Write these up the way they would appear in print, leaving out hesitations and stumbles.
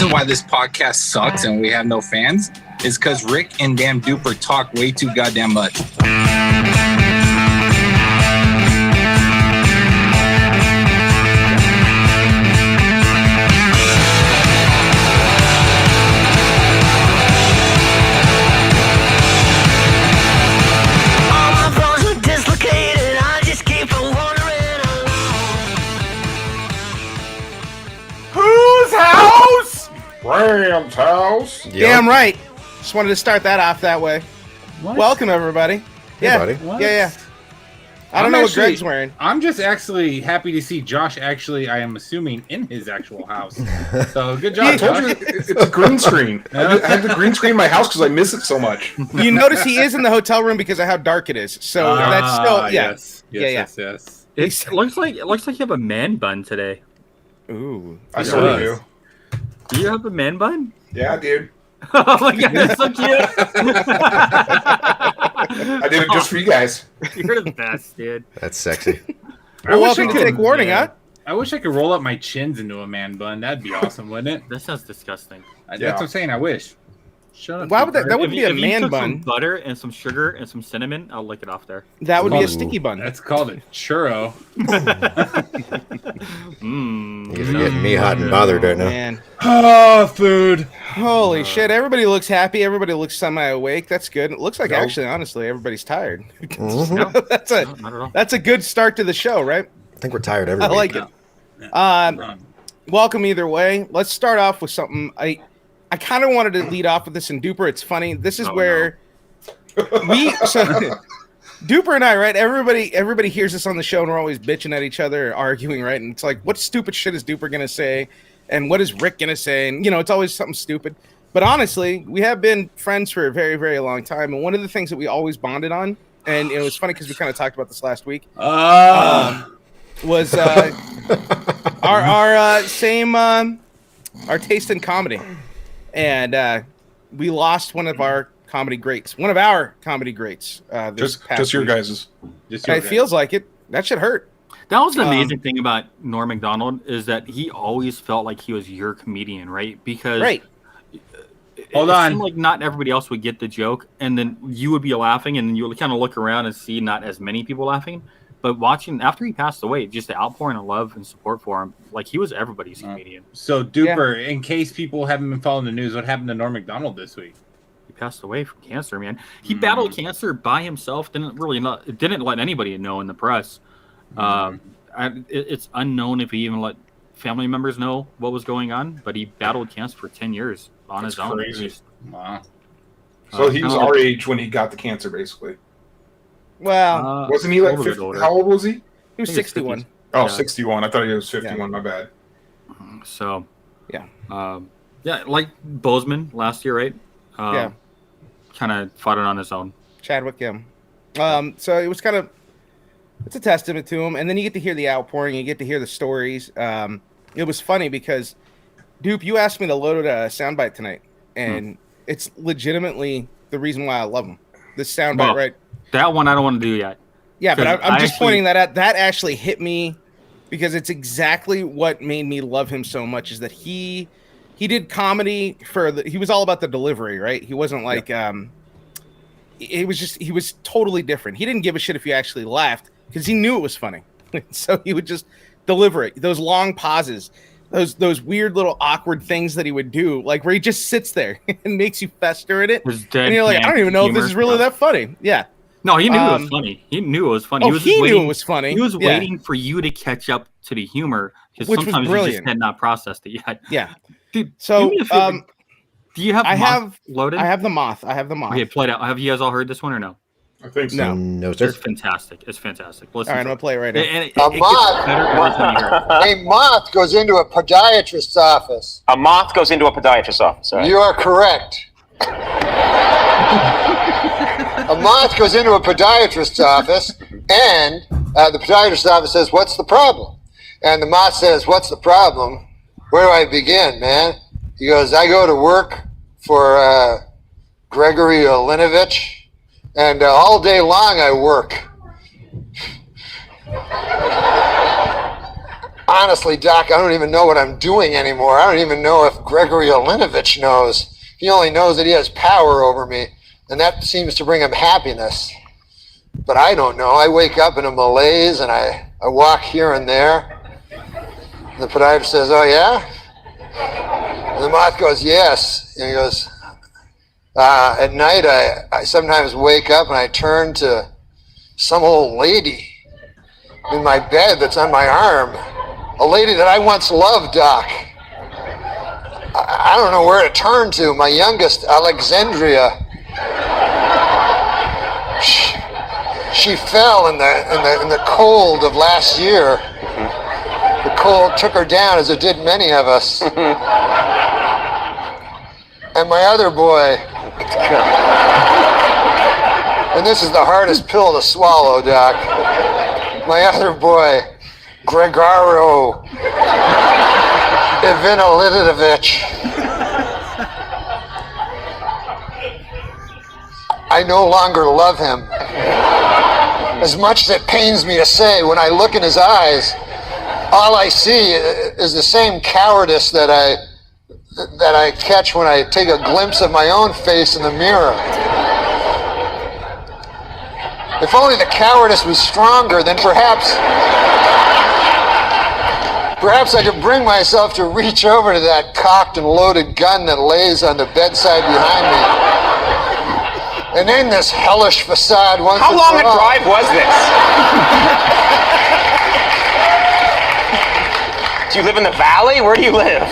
reason why this podcast sucks and we have no fans is because Rick and damn Duper talk way too goddamn much. Ram's house. Yep. Damn right. Just wanted to start that off that way. What? Welcome, everybody. Hey, Yeah, buddy. What? yeah. I don't know what Greg's wearing. I'm just actually happy to see Josh actually, I am assuming, in his actual house. So good job, I told Josh. you it's a green screen. I have the green screen in my house because I miss it so much. You notice he is in the hotel room because of how dark it is. So that's still, yeah. Yes. It looks like you have a man bun today. Ooh. I sort of do. Do you have a man bun? Yeah, dude. Oh my god, that's so cute. I did it just for you guys. You're the best, dude. That's sexy. Well, welcome to Take Warning, yeah. huh? I wish I could roll up my chins into a man bun. That'd be awesome, wouldn't it? That sounds disgusting. That's what I'm saying. I wish. Shut up. Why would that Cooper. would be a if you man took bun. some butter and some sugar and some cinnamon, I'll lick it off there. That would be Ooh. a sticky bun. That's called a churro. Mmm. You're getting me hot and bothered right now. Man. Oh, food. Holy shit. Everybody looks happy. Everybody looks semi-awake. That's good. It looks like, Nope. actually, honestly, everybody's tired. Mhm. Not at all. That's a good start to the show, right? I think we're tired I every like week. it. Run. Welcome either way. Let's start off with something. I kind of wanted to lead off with this in Duper. It's funny. This is where Duper and I, right? Everybody hears us on the show and we're always bitching at each other, or arguing, right? And it's like, what stupid shit is Duper gonna say, and what is Rick gonna say? And it's always something stupid. But honestly, we have been friends for a very, very long time. And one of the things that we always bonded on, and it was funny because we kind of talked about this last week, was our same our taste in comedy. And we lost one of our comedy greats. Just your week. guys's. It feels like it. That should hurt. That was the amazing thing about Norm Macdonald is that he always felt like he was your comedian, right? Because Right. it Hold on. seemed like not everybody else would get the joke, and then you would be laughing, and then you would kind of look around and see not as many people laughing. But watching after he passed away, just the outpouring of love and support for him, like he was everybody's comedian. So, Duper, in case people haven't been following the news, what happened to Norm Macdonald this week? He passed away from cancer, man. He battled cancer by himself. Didn't let anybody know in the press. It's unknown if he even let family members know what was going on. But he battled cancer for 10 years on his own. Crazy. Wow. So he was our age when he got the cancer, basically. Well, Wasn't he like older, 50? older. How old was he? he was I think it's 61. 50s. Oh, Yeah. 61. I thought he was 51. My bad. So, Yeah. Like Bozeman last year, right? Yeah. Kind of fought it on his own. Chadwick, yeah. So it was it's a testament to him. And then you get to hear the outpouring. You get to hear the stories. It was funny because, Dupe, you asked me to load a soundbite tonight. And it's legitimately the reason why I love him. This soundbite, Well, right? That one I don't want to do yet. Yeah, but Because I'm I just actually- pointing that out. That actually hit me because it's exactly what made me love him so much. Is that he did comedy he was all about the delivery, right? He wasn't like he was totally different. He didn't give a shit if you actually laughed because he knew it was funny. So he would just deliver it. Those long pauses, those weird little awkward things that he would do, like where he just sits there and makes you fester in it, and you're like, I don't even know if this is really that funny. Yeah. No, he knew it was funny. He knew it was funny. Oh, he knew it was funny. He was Yeah. waiting for you to catch up to the humor because Which was sometimes you brilliant. just had not processed it yet. Yeah. Dude, So, do me a favor. Do you have I Moth have loaded? I have the moth. Okay, play it out. Have you guys all heard this one or no? I think so. No. No, sir. It's fantastic. It's fantastic. Listen All right, I'm to gonna play it right now. it. A It gets moth. better every time you hear it. A moth goes into a podiatrist's office. A moth goes into a podiatrist's office. Right? You are correct. A moth goes into a podiatrist's office, and the podiatrist's office says, "What's the problem?" And the moth says, "What's the problem? Where do I begin, man?" He goes, "I go to work for Gregory Olinovich, and all day long I work. honestly, Doc, I don't even know what I'm doing anymore. I don't even know if Gregory Olinovich knows. He only knows that he has power over me, and that seems to bring him happiness. But I don't know. I wake up in a malaise, and I walk here and there. The podiatrist says, "Oh, yeah?" And the moth goes, "Yes." And he goes, "At night, I sometimes wake up and I turn to some old lady in my bed that's on my arm. A lady that I once loved, Doc. I don't know where to turn to. My youngest, Alexandria. She fell in the cold of last year. The cold took her down, as it did many of us. And my other boy, and this is the hardest pill to swallow, Doc. My other boy, Gregaro Ivanilidovich. I no longer love him. As much as it pains me to say, when I look in his eyes, all I see is the same cowardice that I catch when I take a glimpse of my own face in the mirror. If only the cowardice was stronger, then perhaps I could bring myself to reach over to that cocked and loaded gun that lays on the bedside behind me and end this hellish facade once How and long for a all. drive was this? Do you live in the valley? Where do you live?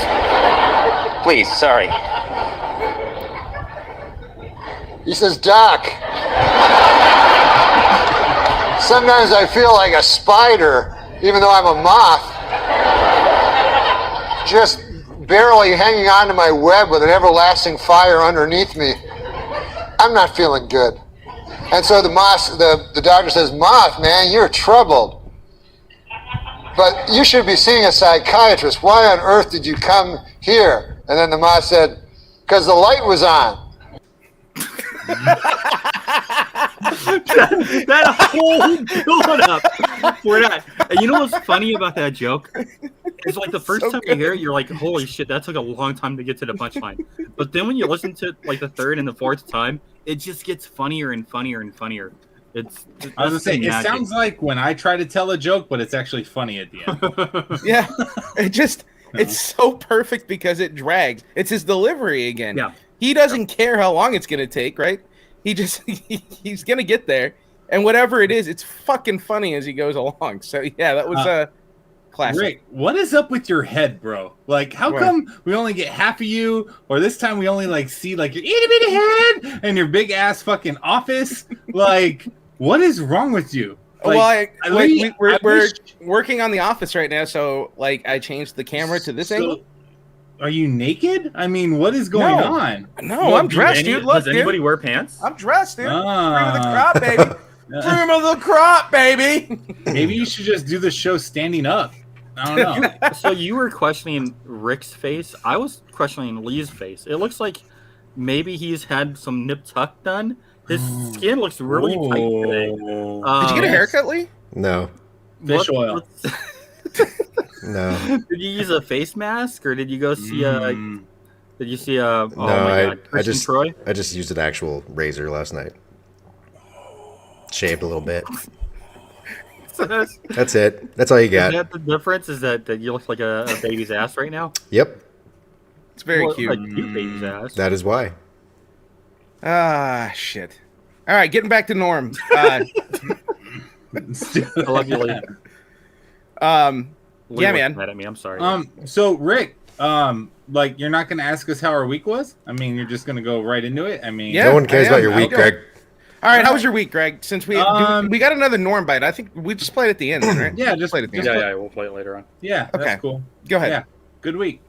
Please, sorry. He says, "Doc, sometimes I feel like a spider, even though I'm a moth, just barely hanging on to my web with an everlasting fire underneath me. I'm not feeling good." And so the doctor says, "Moth, man, you're troubled. But you should be seeing a psychiatrist. Why on earth did you come here?" And then the moth said, "Because the light was on." that whole build-up for that. And you know what's funny about that joke? It's like the first time you hear it, you're like, "Holy shit, that took a long time to get to the punchline." But then when you listen to like the third and the fourth time, it just gets funnier and funnier and funnier. I was gonna say, it sounds like when I try to tell a joke, but it's actually funny at the end. Yeah, it's so perfect because it drags. It's his delivery again. Yeah. He doesn't care how long it's gonna take, right? He's gonna get there, and whatever it is, it's fucking funny as he goes along. So yeah, that was a classic. Rick, what is up with your head, bro? Like, how come we only get half of you, or this time we only like see like your itty bitty head and your big ass fucking office? Like, what is wrong with you? Like, we're working on the office right now, so like I changed the camera to this angle. Are you naked? I mean, what is going on? No, I'm dressed, dude. Look, does anybody wear pants? I'm dressed, dude. Cream of the crop, baby. Cream of the crop, baby. Maybe you should just do the show standing up. I don't know. So you were questioning Rick's face. I was questioning Lee's face. It looks like maybe he's had some nip tuck done. His skin looks really tight today. Did you get a haircut, Lee? No. Fish oil. No. Did you use a face mask, or did you go see a? Did you see a? Oh No, my God, Christian Troy. I just used an actual razor last night. Shaved a little bit. That's it. That's all you got. Is that the difference? Is that you look like a baby's ass right now? Yep. It's very Well, cute. a cute baby's ass. That is why. Ah, shit. All right, getting back to Norm. I love you, Lee. Lee Yeah, was man. Mad at me. I'm sorry. So Rick, like, you're not gonna ask us how our week was? I mean, you're just gonna go right into it? I mean, Yeah. No one cares I about am. your week, Okay. Greg. All right, how was your week, Greg? Since we got another Norm bite, I think we just played at the end, right? Yeah, just played at the end. yeah, we'll play it later on. Yeah, Okay. that's cool. Go ahead. Yeah, good week.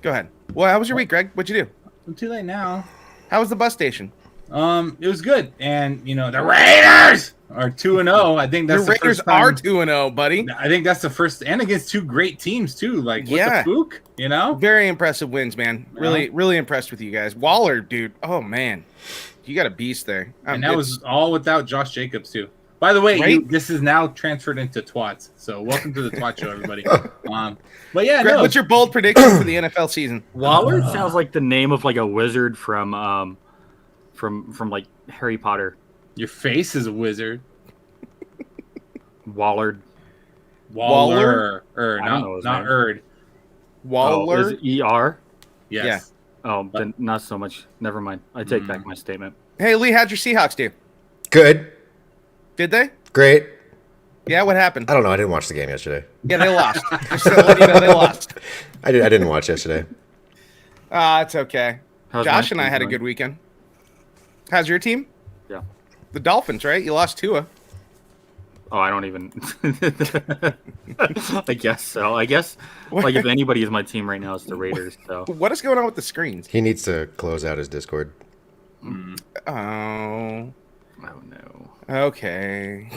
Go ahead. Well, how was your week, Greg? What'd you do? I'm too late now. How was the bus station? It was good, and you know the Raiders are 2-0. I think that's The Raiders first time- are 2-0, buddy. I think that's the first, and against two great teams too. Like, what Yeah. the fook, you know? Very impressive wins, man. Really impressed with you guys. Waller, dude. Oh man, you got a beast there. And that was all without Josh Jacobs too. By the way, Right? this is now transferred into twats. So welcome to the twat show, everybody. But yeah, Greg, no. what's your bold prediction for the NFL season? Wallard sounds like the name of like a wizard from like Harry Potter. Your face is a wizard. Wallard. Waller. I don't know his Not name. Erd. Waller. Oh, is it ER? Yes. Oh, then not so much. Never mind. I take back my statement. Hey, Lee, how'd your Seahawks do? Good. Did they? Great. Yeah, what happened? I don't know. I didn't watch the game yesterday. Yeah, they lost. Just to let you know, they lost. I didn't watch yesterday. It's okay. How's Josh my and I team had a doing? good weekend. How's your team? Yeah. The Dolphins, right? You lost Tua. Oh, I don't even. I guess so. I guess like if anybody is my team right now, it's the Raiders. So What is going on with the screens? He needs to close out his Discord. Oh, oh no. okay.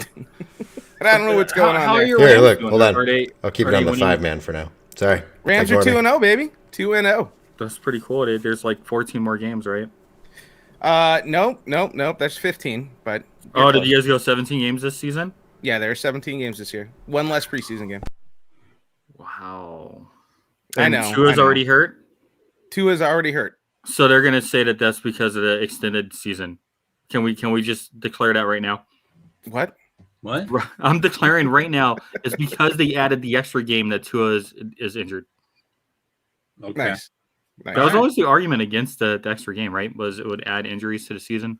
But I don't know what's going on How are there. your Here, Rams look, doing? hold on. Are they- I'll keep are it on they the winning? 5-man for now. Sorry. Rams are Ignore me. 2-0, baby. 2-0. That's pretty cool. There's like 14 more games, right? Nope. That's 15. But Oh, did you guys go 17 games this season? yeah, there are 17 games this year. One less preseason game. Wow. I And know. Tua's already hurt, Tua's already hurt. so they're gonna say that that's because of the extended season. Can we just declare that right now? What? What? I'm declaring right now it's because they added the extra game that Tua is injured. Okay. Nice. That was always the argument against the extra game, right? Was it would add injuries to the season?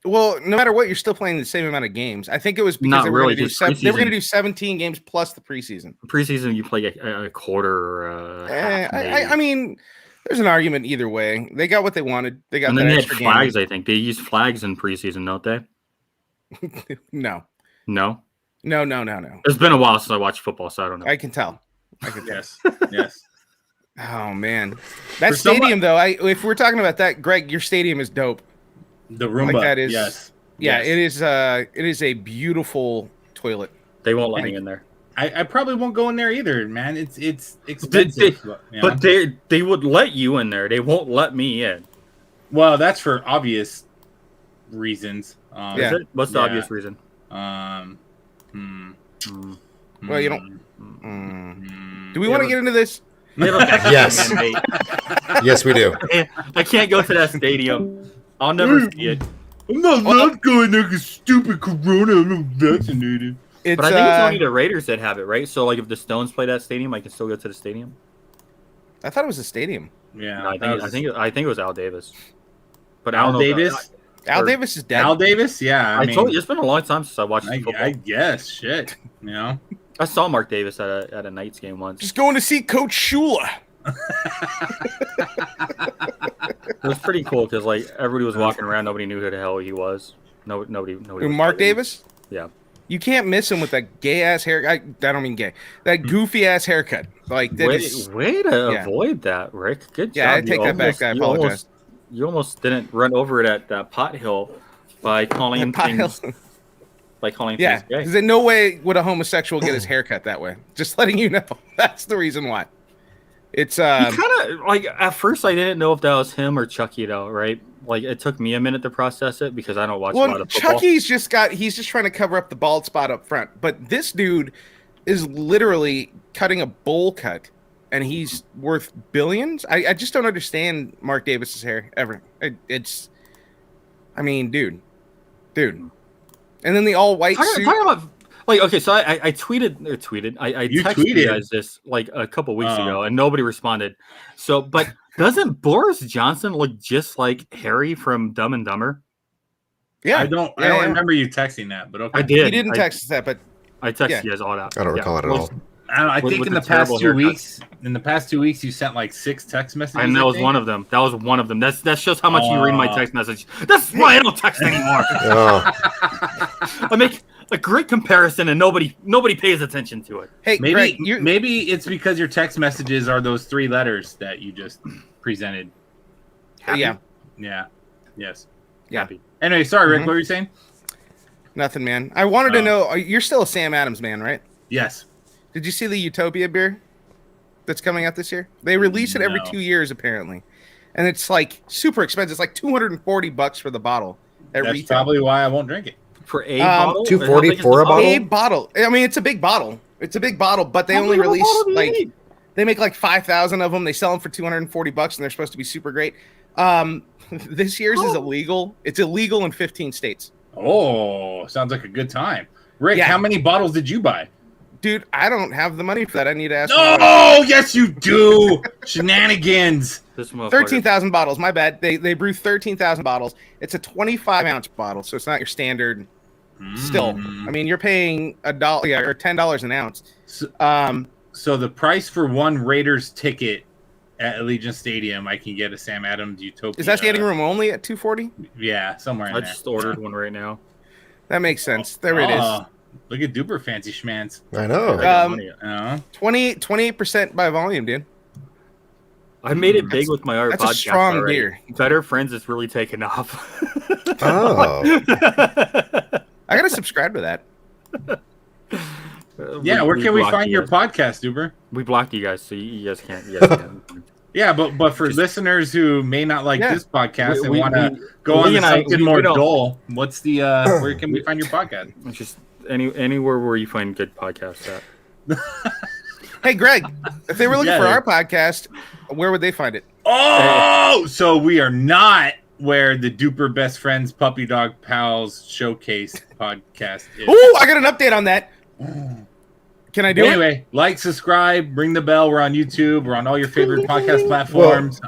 Well, no matter what, you're still playing the same amount of games. I think it was because Not they were really, going just to preseason. do 17 games plus the preseason. Preseason, you play a quarter or a half, maybe. I mean, there's an argument either way. They got what they wanted. They got and that then they had extra flags. I think they use flags in preseason, don't they? game. No. No, No. it's been a while since I watched football, so I don't know. I can tell. Yes. Yes. Oh man, that For stadium though. If we're talking about that, Greg, your stadium is dope. The Roomba. Like that is- Yes. Yeah, Yes. it is a beautiful toilet. They won't let me in there. I probably won't go in there either, man. It's expensive. you know? But they would let you in there. They won't let me in. Well, that's for obvious reasons. Yeah. Is it? What's the Yeah. obvious reason? Um. Well, you don't. Do we want to get into this? They have a vaccine Yes. mandate. Yes, we do. I can't go to that stadium. I'll never see it. I'm not going there because stupid Corona. I'm not vaccinated. It's, But I think it's only the Raiders that have it, right? So, like, if the Stones play that stadium, I can still go to the stadium. I thought it was a stadium. Yeah. No, I think it was Al Davis. But I Al don't know if Davis. Al Or- Davis is dead. Al Davis. Yeah. I mean, told you it's been a long time since I watched I football. guess. Shit. You know. I saw Mark Davis at a Knights game once. Just going to see Coach Shula. It was pretty cool because like everybody was walking around, nobody knew who the hell he was. Nobody. Who, was Mark fighting. Davis? Yeah. You can't miss him with that gay ass hair. I don't mean gay. That goofy ass haircut. Like that is. Way to yeah. avoid that, Rick. Good job. Yeah, I take that back. I apologize. You almost didn't run over it at that pot hill by calling things. By calling Yeah, things gay. because in no way would a homosexual get his haircut that way. Just letting you know. That's the reason why. It's He kind of like at first I didn't know if that was him or Chucky though, right? Like it took me a minute to process it because I don't watch a lot well, of football. Chucky's just trying to cover up the bald spot up front. But this dude is literally cutting a bowl cut, and he's worth billions. I just don't understand Mark Davis's hair ever. I mean, dude, and then the all white suit. Talking about like okay, so I tweeted. I You texted tweeted? you guys this like a couple weeks ago, and nobody responded. So, but doesn't Boris Johnson look just like Harry from Dumb and Dumber? Yeah, I don't remember you texting that, but okay. I did. He didn't text us that, but I texted yeah. you guys all that. I don't recall it at all. I don't know. I With- think with in the the past terrible 2 haircuts. weeks, you sent like 6 text messages. And that was one of them. That was one of them. That shows how much you read my text message. That's why I don't text anymore. Oh, I make a great comparison, and nobody pays attention to it. hey, Greg, Maybe it's because your text messages are those 3 letters that you just presented. yeah, Yeah. Yes. Yeah. Happy. Anyway, sorry, Rick. Mhm. What were you saying? nothing, man. I wanted to know. You're still a Sam Adams man, right? Yes. Did you see the Utopia beer that's coming out this year? They release it every No. 2 years apparently, and it's like super expensive. It's like $240 for the bottle at That's retail. probably why I won't drink it. For a bottle? $2.40 How big is for the a bottle? A bottle. I mean, it's a big bottle. It's a big bottle, but they How only big of a release bottle do you like need? they make like 5,000 of them. They sell them for $240, and they're supposed to be super great. This year's is illegal. It's illegal in 15 states. Oh, sounds like a good time. Rick, Yeah. how many bottles did you buy? Dude, I don't have the money for that. I need to ask. No, yes you do. Shenanigans. This motherfucker. 13,000 bottles. My bad. They brew 13,000 bottles. It's a 25-ounce bottle, so it's not your standard. Still, I mean, you're paying $1 or $10 an ounce. So the price for one Raiders ticket at Allegiant Stadium, I can get a Sam Adams Utopia. Is that standing room only at $240? Yeah, somewhere in I there. just ordered one right now. That makes sense. There it is. Look at Duper Fancy Schmance. I know. I got money. 28% by volume, dude. I made it big with my art That's a podcast strong already. beer. Better Friends is really taken off. Oh. I gotta subscribe to that. Yeah, where can we blocked find you your guys. podcast, Duper? We blocked you guys, so you guys can't. You guys can't. Yeah, but for listeners who may not like this podcast and We- want to we- go on we to and I- something we more don't- dull, what's the where can we find your podcast? It's just anywhere where you find good podcasts at. Hey, Greg, if they were looking Yeah, for dude. our podcast, where would they find it? Oh, so we are not where the Duper Best Friends Puppy Dog Pals Showcase podcast is. Oh, I got an update on that. Can I do it? Anyway, like, subscribe, ring the bell. We're on YouTube. We're on all your favorite podcast platforms,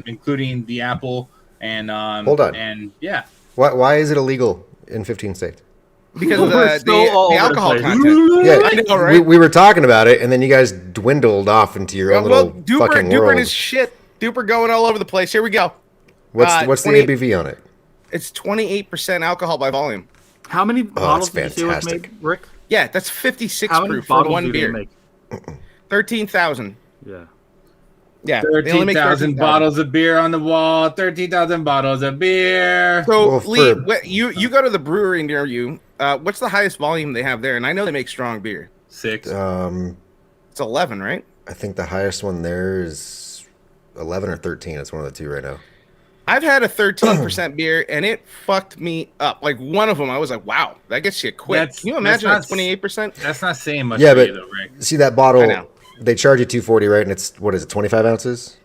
including the Apple and Hold on. and yeah. Why is it illegal in 15 states? Because of We're so all the over the alcohol place. content. Yeah, I know, right? we were talking about it, and then you guys dwindled off into your own Well, little Duper fucking and world. his shit. Duper going all over the place. Here we go. What's the 20 ABV on it? It's 28% alcohol by volume. How many bottles that's did you say was fantastic. made, Rick? Yeah, that's 56 How many proof for bottles one do they beer. make? 13,000. Yeah. Yeah, they only make 13,000 bottles of beer on the wall. 13,000 bottles of beer. So, Well, Lee, for- you go to the brewery near you. What's the highest volume they have there? And I know they make strong beer. 6. It's 11, right? I think the highest one there is 11 or 13. It's one of the two right now. I've had a 13% beer, and it fucked me up. Like, one of them, I was like, wow, that gets you quick. That's- Can you imagine that's at 28%? That's not saying much Yeah, for but you, though, Rick. see that I bottle? know. They charge you $240, right? And it's what is it, 25 ounces?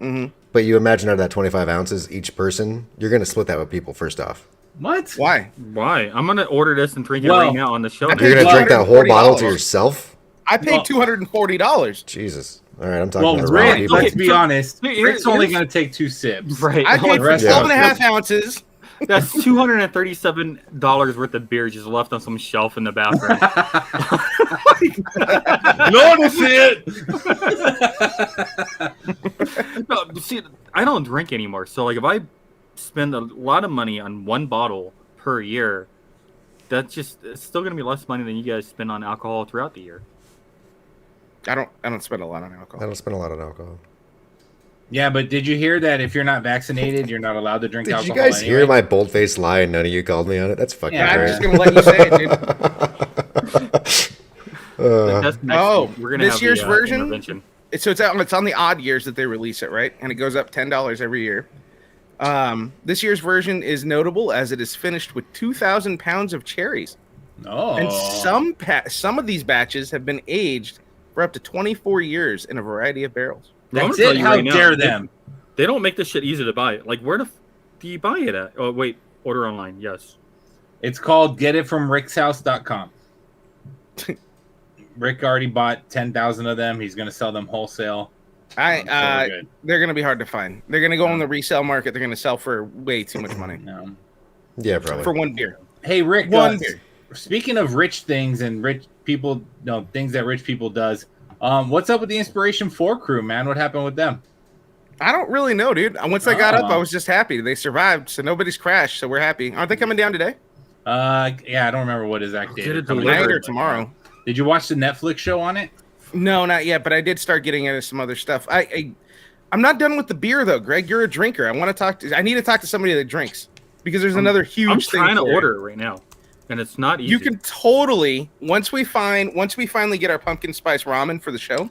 Mm-hmm. But you imagine out of that 25 ounces, each person, you're gonna split that with people first off. What? Why? Why? I'm gonna order this and drink it Well, right now on the show. I You're gonna paid drink that whole bottle to $240. yourself? I paid Well- $240. Jesus. All right, I'm talking Well, to the wrong Rick, people. let's be honest. Here- Rick's only here's- going to take 2 sips. Right. I paid for rest 12 of and a us- half ounces. That's $237 worth of beer just left on some shelf in the bathroom. No one will see it. No, see, I don't drink anymore. So, like, if I spend a lot of money on one bottle per year, that's just it's still gonna be less money than you guys spend on alcohol throughout the year. I don't spend a lot on I alcohol. don't spend a lot on alcohol. Yeah, but did you hear that if you're not vaccinated, you're not allowed to drink Did alcohol you guys anyway? hear my bold-faced lie and none of you called me on it? That's fucking Yeah, I'm great. just gonna let you say it, dude. That's next Oh, week. We're gonna this have year's the, version? intervention. So it's on the odd years that they release it, right? And it goes up $10 every year. This year's version is notable as it is finished with 2,000 pounds of cherries, Oh. and some of these batches have been aged for up to 24 years in a variety of barrels. Well, I'm That's gonna tell it. you How right now, dare them? They don't make this shit easy to buy. Like, where do you buy it at? Oh, wait, order online. Yes. It's called getitfromrickshouse.com. Rick already bought 10,000 of them. He's going to sell them wholesale. So we're good. They're going to be hard to find. They're going to go on the resale market. They're going to sell for way too much money No. Yeah, probably. for one beer. Hey, Rick, One beer. speaking of rich things and rich people, no, things that rich people does, what's up with the Inspiration 4 crew, man? What happened with them? I don't really know, dude. Once I got up, Oh. I was just happy. They survived, so nobody's crashed. So we're happy. Aren't they coming down today? Yeah, I don't remember what exact date. Get it they're coming delivered. Tonight out, or but, tomorrow? Did you watch the Netflix show on it? No, not yet. But I did start getting into some other stuff. I'm not done with the beer though, Greg. You're a drinker. I need to talk to somebody that drinks because there's another huge I'm thing. trying to for it. order it right now, and it's not easy. You can totally once we finally get our pumpkin spice ramen for the show,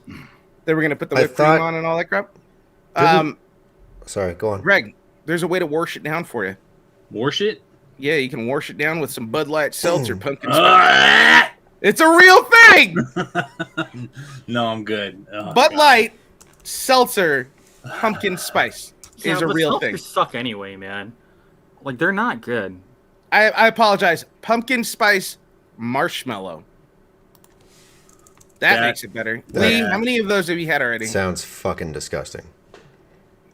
then we're gonna put the I whipped cream thought- on and all that crap. Didn't- Sorry, go on. Greg, there's a way to wash it down for you. Wash it? Yeah, you can wash it down with some Bud Light seltzer, pumpkin spice. It's a real thing. No, I'm good. Oh, Bud God. Light seltzer, pumpkin spice is a but real seltzers thing. suck anyway, man. Like they're not good. I apologize. Pumpkin spice marshmallow. That makes it better. Lee, how many of those have you had already? Sounds fucking disgusting.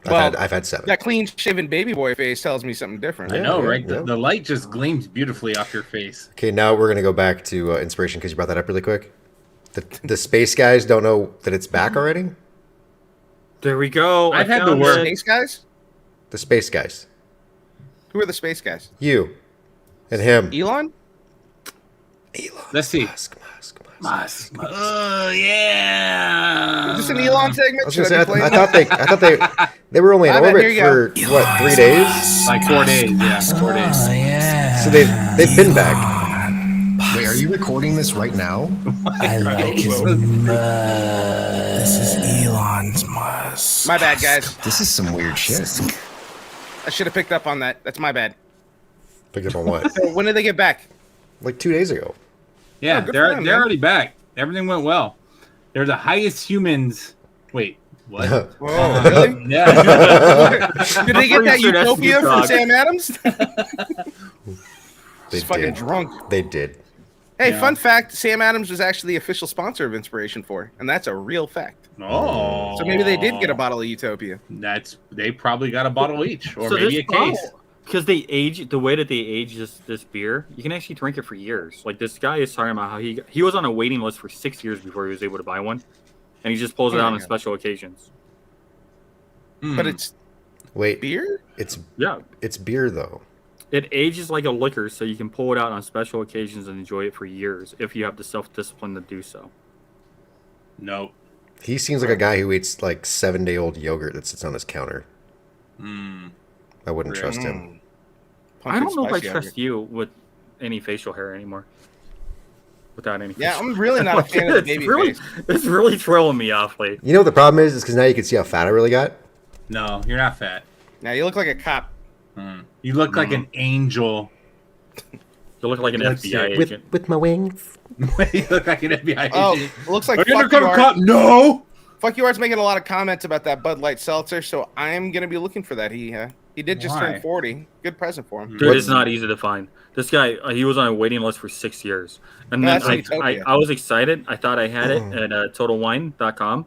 Well, I've had 7. That clean-shaven baby boy face tells me something different. I know, Yeah, right? yeah. The light just gleams beautifully off your face. Okay, now we're gonna go back to inspiration because you brought that up really quick. The space guys don't know that it's back already. There we go. I've had the found word. it. Space guys? The space guys. Who are the space guys? You and him. Elon? Let's see. Musk. Oh yeah. Is this an Elon segment? I was Should gonna I say, be I playing that? thought they were only in My bad, orbit here you for what, 3 days? Like 4 days, yeah, 4 days. So they've been back. Wait, are you recording this right now? I like his This is Elon's Musk. My bad, guys. This is some weird shit. I should have picked up on that. That's my bad. Picked up on what? So when did they get back? Like 2 days ago. Yeah, Oh, good for they're them, man. already back. Everything went well. They're the highest humans. Wait, what? Whoa, really? Yeah. Did they get that Pretty sure that's utopia from Utah. Sam Adams? They He's fucking did. drunk. They did. Hey, Yeah. fun fact: Sam Adams was actually the official sponsor of Inspiration 4, and that's a real fact. Oh. So maybe they did get a bottle of Utopia. They probably got a bottle each, or So maybe a this case. bottle- Because they age the way that they age this beer, you can actually drink it for years. Like this guy is talking about how he was on a waiting list for 6 years before he was able to buy one, and he just pulls it Oh, out yeah. on special occasions. But it's Wait, beer. it's Yeah, beer though. it ages like a liquor, so you can pull it out on special occasions and enjoy it for years if you have the self-discipline to do so. Nope. He seems like a guy who eats like 7-day-old yogurt that sits on his counter. I wouldn't trust him. I don't know if I Pumpkin spice trust you with any facial hair anymore. Without any. Yeah, facial I'm really not a fan of the baby really, face. It's really throwing me off, like. You know what the problem is? Is because now you can see how fat I really got. No, you're not fat. Now you look like a cop. You look like an angel. You look like an Let's FBI see. agent. With my wings. You look like an FBI Oh, agent. it looks like Are you Fuck undercover You cop? Art. No. Fuck You Art's making a lot of comments about that Bud Light seltzer, so I'm gonna be looking for that. He did just Why? turn 40. Good present for him. Dude, it's not easy to find. This guy, he was on a waiting list for 6 years. And Yeah, then that's Utopia. I was excited. I thought I had it at TotalWine.com,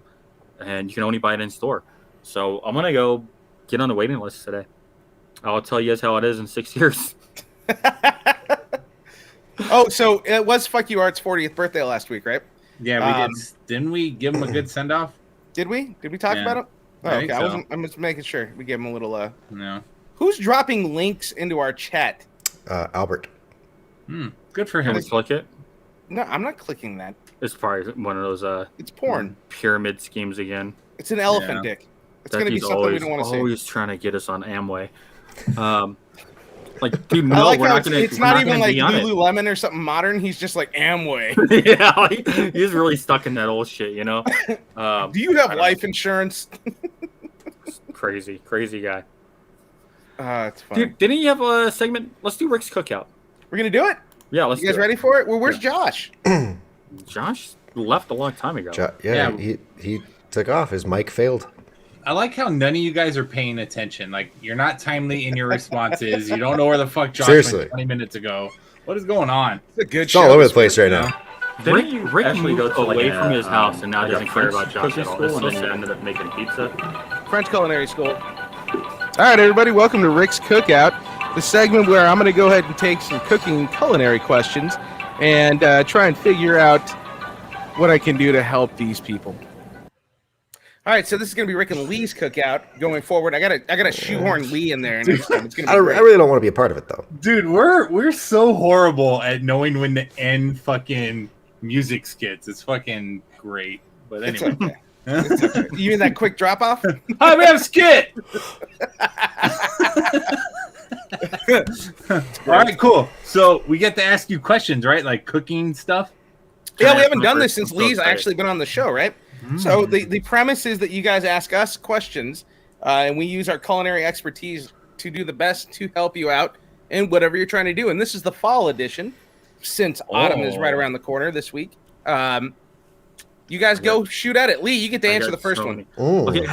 and you can only buy it in store. So I'm going to go get on the waiting list today. I'll tell you guys how it is in 6 years. Oh, so it was Fuck You Art's 40th birthday last week, right? Yeah, we did. Didn't we give him a good send off? Did we? Did we talk Yeah. about it? Oh, I okay. think so. I'm just making sure we gave him a little. No. Who's dropping links into our chat? Albert. Good for Can him. we click it? No, I'm not clicking that. It's probably one of those It's porn. pyramid schemes again. It's an elephant Yeah. dick. It's That gonna be he's something we don't want to see. always trying to get us on Amway. Like, dude, I no, like we're how not gonna. it's we're not even gonna like be on it. Lululemon or something modern. He's just like Amway. Yeah, like, he's really stuck in that old shit, you know. Do you have I don't life insurance? Crazy guy. It's funny. Dude, didn't you have a segment? Let's do Rick's Cookout. We're gonna do it. Yeah, let's. You guys do it. ready for it? Well, where's Josh? Josh left a long time ago. Yeah. He took off. His mic failed. I like how none of you guys are paying attention. Like, you're not timely in your responses. You don't know where the fuck Josh Seriously. went 20 minutes ago. What is going on? It's a good It's all over the place right now. Rick actually moved go to, away like, from his house and now like a doesn't care about French Josh at all. cooking It's school, so and then sad. Ended up making pizza. French Culinary School. All right, everybody, welcome to Rick's Cookout, the segment where I'm going to go ahead and take some cooking and culinary questions and try and figure out what I can do to help these people. All right, so this is going to be Rick and Lee's Cookout going forward. I gotta shoehorn Lee in there, and it's going to I be great. really don't want to be a part of it though. Dude, we're so horrible at knowing when to end fucking music skits. It's fucking great. But It's anyway. okay. It's okay. You mean that quick drop off? Hi, we have a skit. All right, cool. So we get to ask you questions, right? Like cooking stuff. Yeah, we Yeah, haven't done I'm this since so Lee's excited. actually been on the show, right? So the premise is that you guys ask us questions, and we use our culinary expertise to do the best to help you out in whatever you're trying to do. And this is the fall edition, since autumn is right around the corner this week. You guys go shoot at it. Lee, you get to answer the first one. Okay,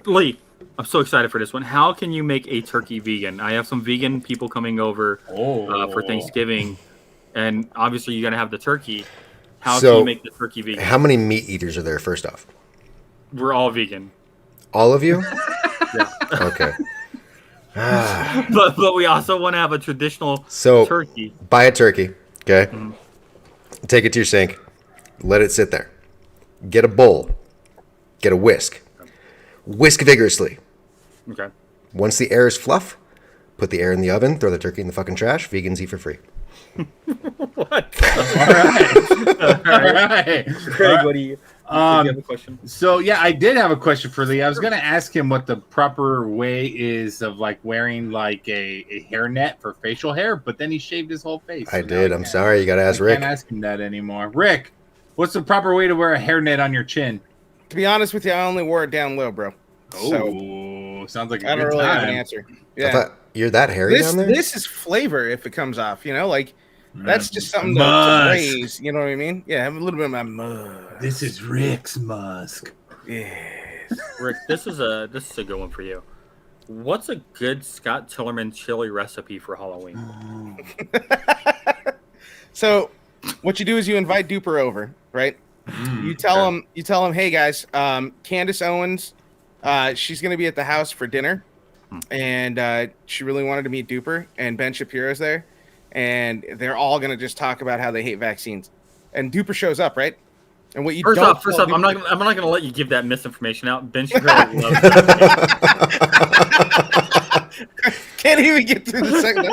Lee, I'm so excited for this one. How can you make a turkey vegan? I have some vegan people coming over for Thanksgiving, and obviously you're gonna have the turkey. How can you make the turkey vegan? How many meat eaters are there? First off, we're all vegan. All of you? Yeah. Okay. but we also want to have a traditional turkey. Buy a turkey, okay? Mm-hmm. Take it to your sink. Let it sit there. Get a bowl. Get a whisk. Whisk vigorously. Okay. Once the air is fluff, put the air in the oven. Throw the turkey in the fucking trash. Vegans eat for free. What? All right. Craig, what do you have a question? So yeah, I did have a question for Lee. I was gonna ask him what the proper way is of like wearing like a hairnet for facial hair, but then he shaved his whole face. I did. I'm sorry. You gotta ask Rick. I can't ask him that anymore. Rick, what's the proper way to wear a hairnet on your chin? To be honest with you, I only wore it down low, bro. Oh, sounds like I don't really have an answer. Yeah. I thought you're that hairy down there? This is flavor if it comes off, like that's just something to raise, you know what I mean? Yeah, have a little bit of my musk. This is Rick's musk. Yeah. Rick, this is a good one for you. What's a good Scott Tillerman chili recipe for Halloween? So, what you do is you invite Duper over, right? You tell him, hey guys, Candace Owens, she's gonna be at the house for dinner, and she really wanted to meet Duper, and Ben Shapiro's there, and they're all gonna just talk about how they hate vaccines, and Duper shows up, right? And what you first off, I'm not gonna let you give that misinformation out. Ben Shapiro loves that. Can't even get through the second.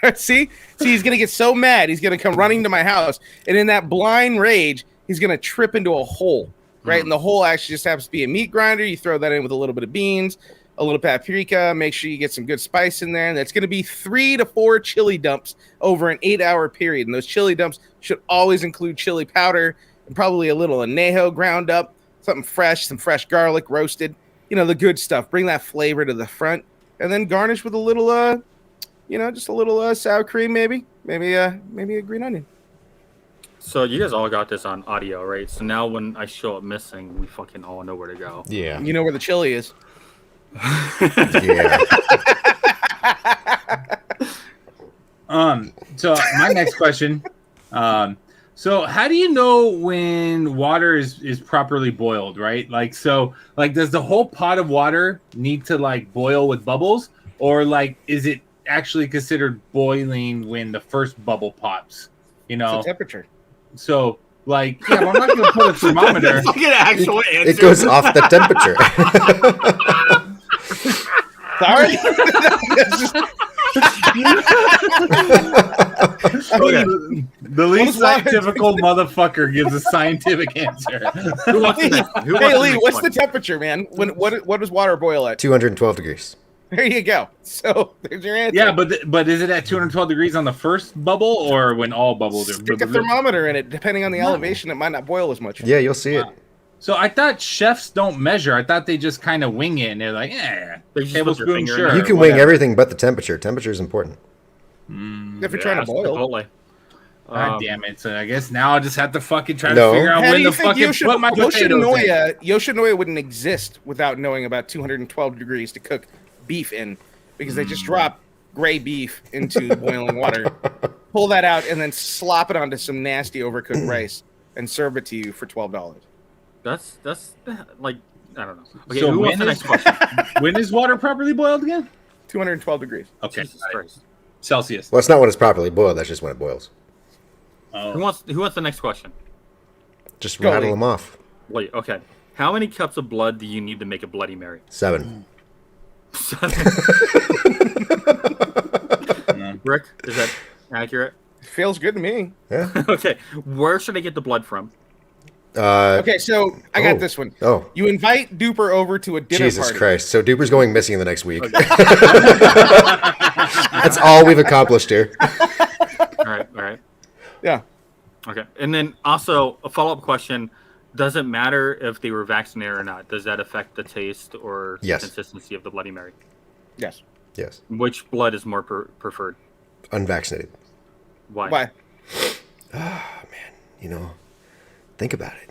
That's crazy. See, he's gonna get so mad. He's gonna come running to my house, and in that blind rage, he's gonna trip into a hole, right? And the hole actually just happens to be a meat grinder. You throw that in with a little bit of beans, a little paprika. Make sure you get some good spice in there, and that's gonna be 3 to 4 chili dumps over an 8-hour period. And those chili dumps should always include chili powder and probably a little añejo ground up, something fresh, some fresh garlic roasted. The good stuff. Bring that flavor to the front, and then garnish with a little just a little sour cream, maybe a green onion. So you guys all got this on audio, right? So now when I show up missing, we fucking all know where to go. Yeah. You know where the chili is. Yeah. So my next question. So how do you know when water is properly boiled, right? Does the whole pot of water need to boil with bubbles, or is it actually considered boiling when the first bubble pops? It's the temperature. So but I'm not going to put a thermometer. It goes off the temperature. Sorry. The least scientific motherfucker gives a scientific answer. Hey Lee, what's the temperature, man? What does water boil at? 212 degrees. There you go. So there's your answer. Yeah, but is it at 212 degrees on the first bubble, or when all bubbles are? Stick a thermometer in it. Depending on the elevation, it might not boil as much. Yeah, you'll see it. So I thought chefs don't measure. I thought they just kind of wing it, and they're like, tablespoon, sure. You can wing everything but the temperature. Temperature is important. If you're trying to boil. God damn it! So I guess now I'll just have to fucking try to figure out when the fucking put my potatoes in. Yoshinoya wouldn't exist without knowing about 212 degrees to cook beef in, because they just drop gray beef into boiling water, pull that out, and then slop it onto some nasty overcooked rice and serve it to you for $12. That's I don't know. Okay, so who wants the next question? When is water properly boiled again? 212 degrees. Okay. Jesus Christ. Celsius. Well, it's not when it's properly boiled. That's just when it boils. Oh. Who wants the next question? Just rattle them off. Wait. Okay. How many cups of blood do you need to make a Bloody Mary? 7. Rick, is that accurate? Feels good to me. Yeah. Okay. Where should I get the blood from? Okay, so I got this one. Oh. You invite Duper over to a dinner Jesus party. Christ. So Duper's going missing in the next week. Okay. That's all we've accomplished here. All right. Yeah. Okay. And then also a follow-up question. Does it matter if they were vaccinated or not? Does that affect the taste or Yes. consistency of the Bloody Mary? Yes. Yes. Which blood is more preferred? Unvaccinated. Why? Why? You know, think about it.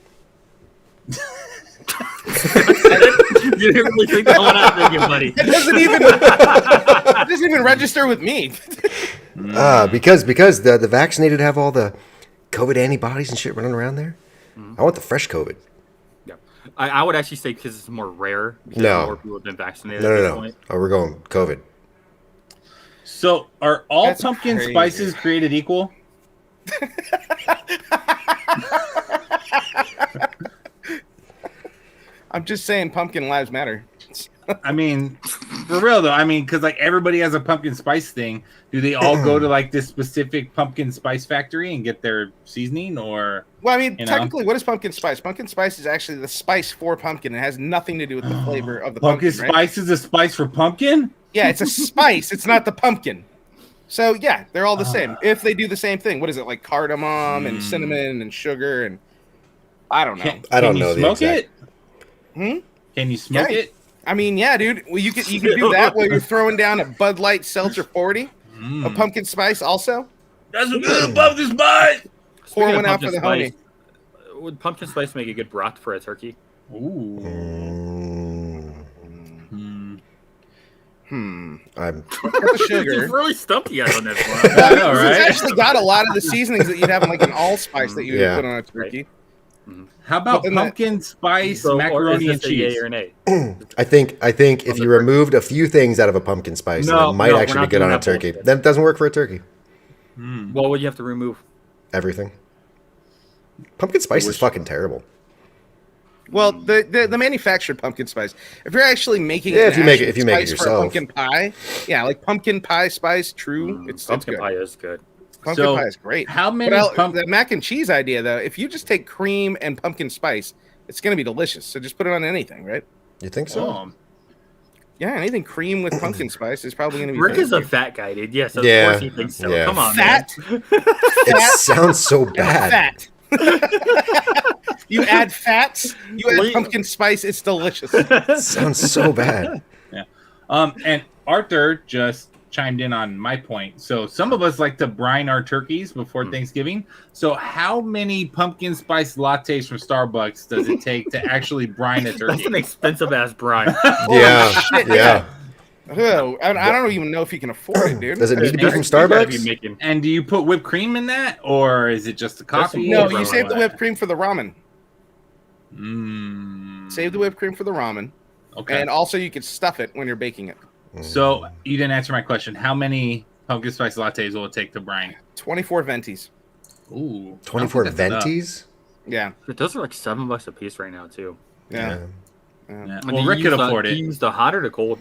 You didn't really think that one out, did you, buddy? It doesn't even register with me. Because the vaccinated have all the COVID antibodies and shit running around there. I want the fresh COVID. Yeah, I would actually say because it's more rare. Because No. more people have been vaccinated. at this No. point. Oh, we're going COVID. So, are all That's pumpkin crazy. spices created equal? I'm just saying, pumpkin lives matter. I mean, for real though. I mean, because like everybody has a pumpkin spice thing. Do they all go to like this specific pumpkin spice factory and get their seasoning, or? Well, I mean, You know? technically, what is pumpkin spice? Pumpkin spice is actually the spice for pumpkin. It has nothing to do with the flavor of the Pumpkin pumpkin. Right? spice is a spice for pumpkin? Yeah, it's a spice. It's not the pumpkin. So yeah, they're all the same. If they do the same thing, what is it like cardamom and cinnamon and sugar and I don't know. I don't Can you know the smoke exact- it? Can you smoke Yeah. it? I mean, yeah, dude. Well, you could do that while you're throwing down a Bud Light Seltzer 40, a pumpkin spice also. That's a good pumpkin spice. Pour Speaking of one out for pumpkin the homie. spice, would pumpkin spice make a good broth for a turkey? Ooh. I'm Got the sugar. You've really stumped you guys on this one. I know, It's right? actually got a lot of the seasonings that you'd have in like an allspice that you would Yeah. put on a turkey. How about But then that- pumpkin spice So, or is macaroni and this a yay cheese? or an A? I think if you removed a few things out of a pumpkin spice, then No, it might no, we're actually be not good doing on a that turkey. bullshit. Then it doesn't work for a turkey. What would you have to remove? Everything. Pumpkin spice is fucking terrible. Well, the manufactured pumpkin spice. If you're actually making Yeah, an if you make it actual yourself. spice for a pumpkin pie, yeah, like pumpkin pie spice, true. It's Pumpkin good. pie is good. Pumpkin So, pie is great. how many But pump- the mac and cheese idea though, if you just take cream and pumpkin spice, it's gonna be delicious. So just put it on anything, right? You think so? Oh, Yeah, anything cream with pumpkin spice is probably gonna be Rick is a tasty. fat guy, dude. Yes, of Yeah, course he thinks so. yeah. Come on, fat. It sounds so bad. Fat. You add fats, you add Wait. pumpkin spice, it's delicious. It sounds so bad. and Arthur just chimed in on my point. So some of us like to brine our turkeys before Thanksgiving. So how many pumpkin spice lattes from Starbucks does it take to actually brine a That's turkey? an expensive ass brine. Yeah, shit, yeah. Oh, I don't even know if you can afford it, dude. Does it need to be from You gotta be Starbucks? making- And do you put whipped cream in that, or is it just the coffee? No, or you save the what? whipped cream for the ramen. Mm, Save the whipped cream for the ramen. okay. And also you can stuff it when you're baking it. So you didn't answer my question. How many pumpkin spice lattes will it take to brine? 24 ventis. Ooh, 24 I don't think that's ventis? Yeah. But those are like $7 a piece right now too. Yeah. enough. And Well, do Rick you could use the- afford do it. you use the hot or the cold?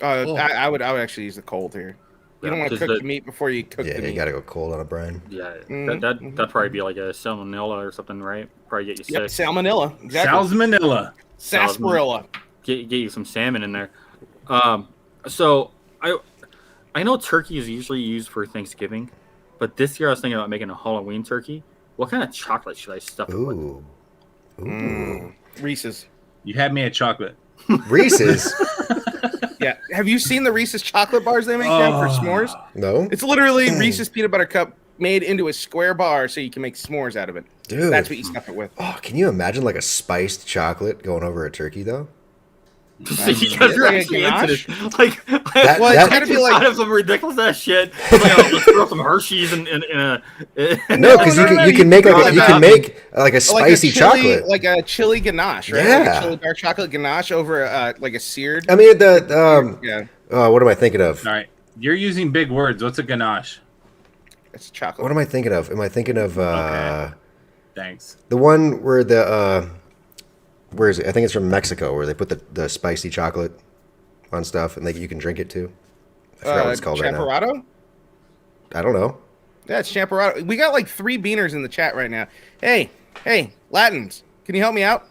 I would actually use the cold here. You don't want to because cook the meat before you cook Yeah, the you meat. gotta go cold on a brine. Yeah, Mhm. that'd probably be like a salmonella or something, right? Probably get you Yep, sick. salmonella. Exactly. Salmonella. Sarsaparilla. Get you some salmon in there. So I know turkey is usually used for Thanksgiving, but this year I was thinking about making a Halloween turkey. What kind of chocolate should I stuff it with? Ooh. Reese's. You had me at chocolate. Reese's? Yeah. Have you seen the Reese's chocolate bars they make now for s'mores? No? It's literally Reese's peanut butter cup made into a square bar so you can make s'mores out of it. Dude. That's what you stuff it with. Oh, can you imagine like a spiced chocolate going over a turkey though? So you guys are Like a actually into ganache? this. Like, That- Well, that- it's gotta be like out of some ridiculous ass shit. Like, oh, let's throw some Hershey's in a. No, because you can make like you can make like a spicy chocolate. like a chili ganache, right? Like Yeah. a chili dark chocolate ganache over like a seared. I mean the Yeah, what am I thinking of? All right. You're using big words. What's a ganache? it's chocolate. What am I thinking of? Am I thinking of Okay. Thanks. the one where the where is it? I think it's from Mexico where they put the spicy chocolate on stuff and you can drink it too. I forgot what it's called right now. Champurrado? I don't know. Yeah, it's Champurrado. We got like 3 beaners in the chat right now. Hey, Latins, can you help me out?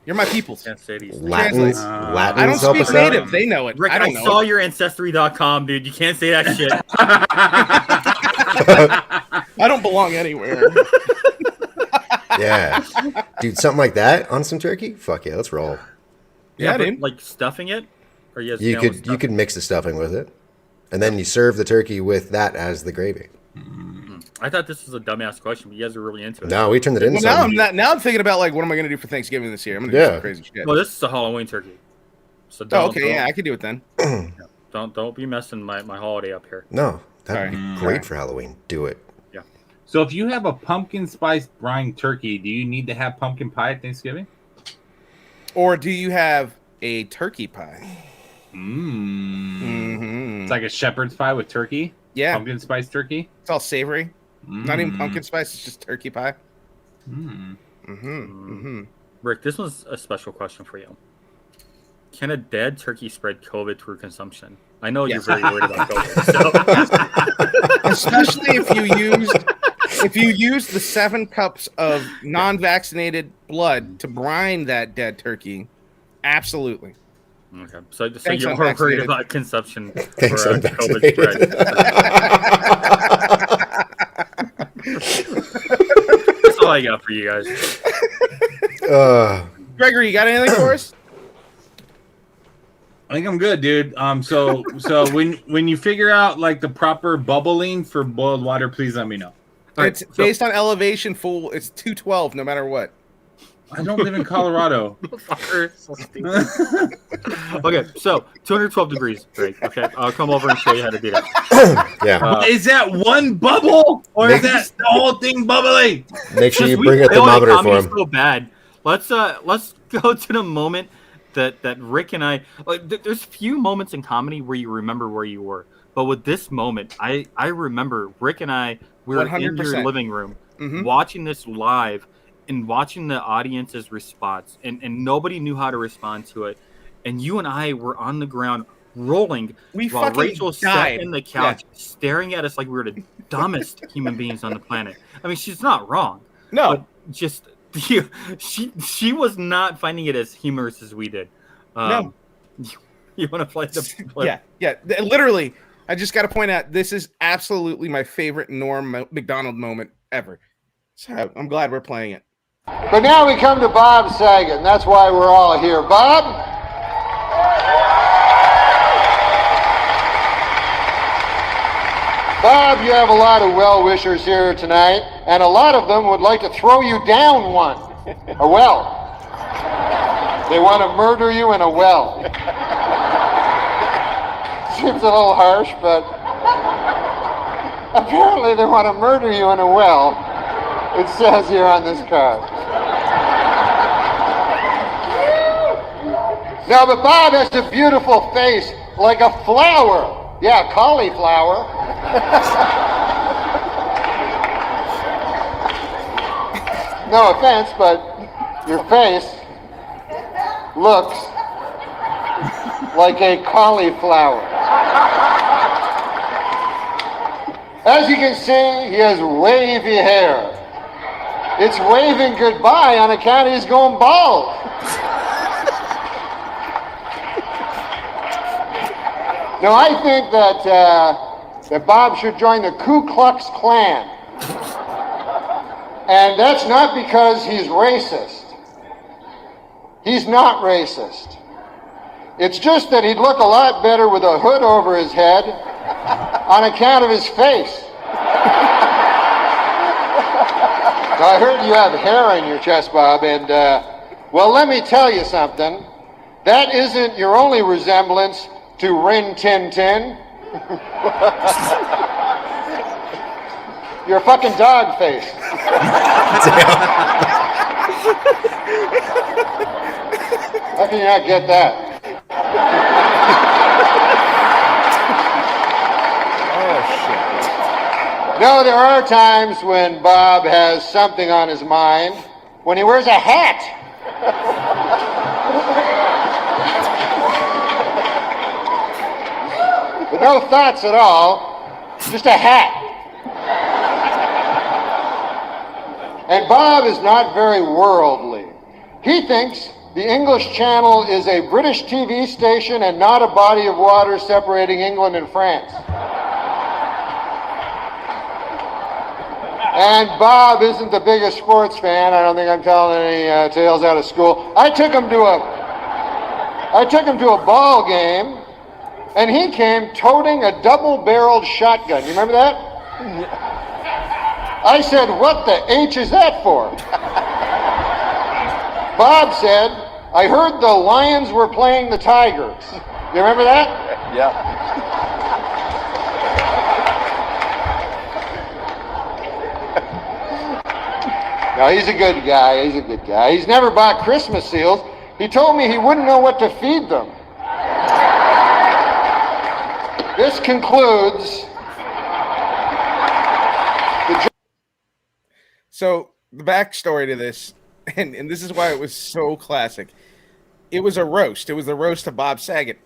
You're my peoples. Can't say these things. Latins, I Latins don't help speak us out? native. They know it. Rick, I I, don't know. saw it. your ancestry.com, dude. You can't say that shit. I don't belong anywhere. Yeah. Dude, something like that on some turkey? Fuck yeah, let's roll. Yeah, but, dude. like stuffing it, or You could mix the stuffing with it. And then you serve the turkey with that as the gravy. I thought this was a dumbass question, but you guys are really into it. No, we turned it into Well, something. now I'm thinking about like what am I going to do for Thanksgiving this year? I'm going to do some crazy shit. Well, this is a Halloween turkey. So yeah, I could do it then. Don't be messing my holiday up here. No, that'd be great for Halloween. Do it. Yeah. So if you have a pumpkin spice brine turkey, do you need to have pumpkin pie at Thanksgiving? Or do you have a turkey pie? It's like a shepherd's pie with turkey. Yeah. Pumpkin spice turkey. It's all savory. Not even pumpkin spice. It's just turkey pie. Rick, this one's a special question for you. Can a dead turkey spread COVID through consumption? I know you're very worried about COVID. So. Especially if you used the 7 cups of non-vaccinated blood to brine that dead turkey. Absolutely. Okay, so Thanks, you're more worried about consumption Thanks, for COVID spread. That's all I got for you guys. Gregory, you got anything for us? I think I'm good, dude. So when you figure out like the proper bubbling for boiled water, please let me know. It's based on elevation, fool. It's 212, no matter what. I don't live in Colorado. Okay, so 212 degrees, Drake. Okay, I'll come over and show you how to do that. Is that one bubble, or is that the whole thing bubbling? Make sure you bring a thermometer for him. So bad. Let's go to the moment that Rick and I like. There's few moments in comedy where you remember where you were, but with this moment, I remember Rick and I were 100%. In your living room watching this live. And watching the audience's response, and nobody knew how to respond to it. And you and I were on the ground rolling while Rachel sat in the couch staring at us like we were the dumbest human beings on the planet. I mean, she's not wrong. No. But just she was not finding it as humorous as we did. No. You want to play the play? Yeah. Literally, I just got to point out, this is absolutely my favorite Norm Macdonald moment ever. So I'm glad we're playing it. But now we come to Bob Saget, and that's why we're all here. Bob? Bob, you have a lot of well-wishers here tonight, and a lot of them would like to throw you down one. A well. They want to murder you in a well. Seems a little harsh, but apparently they want to murder you in a well. It says here on this card. Now, but Bob has a beautiful face, like a flower. Yeah, cauliflower. No offense, but your face looks like a cauliflower. As you can see, he has wavy hair. It's waving goodbye on account he's going bald. Now, I think that Bob should join the Ku Klux Klan. And that's not because he's racist. He's not racist. It's just that he'd look a lot better with a hood over his head on account of his face. Now, I heard you have hair on your chest, Bob, and, well, let me tell you something. That isn't your only resemblance to Rin Tin Tin. You're a fucking dog face. How can you not get that? No, there are times when Bob has something on his mind, when he wears a hat. But no thoughts at all, just a hat. And Bob is not very worldly. He thinks the English Channel is a British TV station and not a body of water separating England and France. And Bob isn't the biggest sports fan. I don't think I'm telling any tales out of school. I took him to a ball game, and he came toting a double-barreled shotgun. You remember that? I said, "What the H is that for?" Bob said, "I heard the Lions were playing the Tigers." You remember that? Yeah. No, he's a good guy. He's a good guy. He's never bought Christmas seals. He told me he wouldn't know what to feed them. This concludes the... So the backstory to this, and this is why it was so classic. It was a roast. It was the roast of Bob Saget.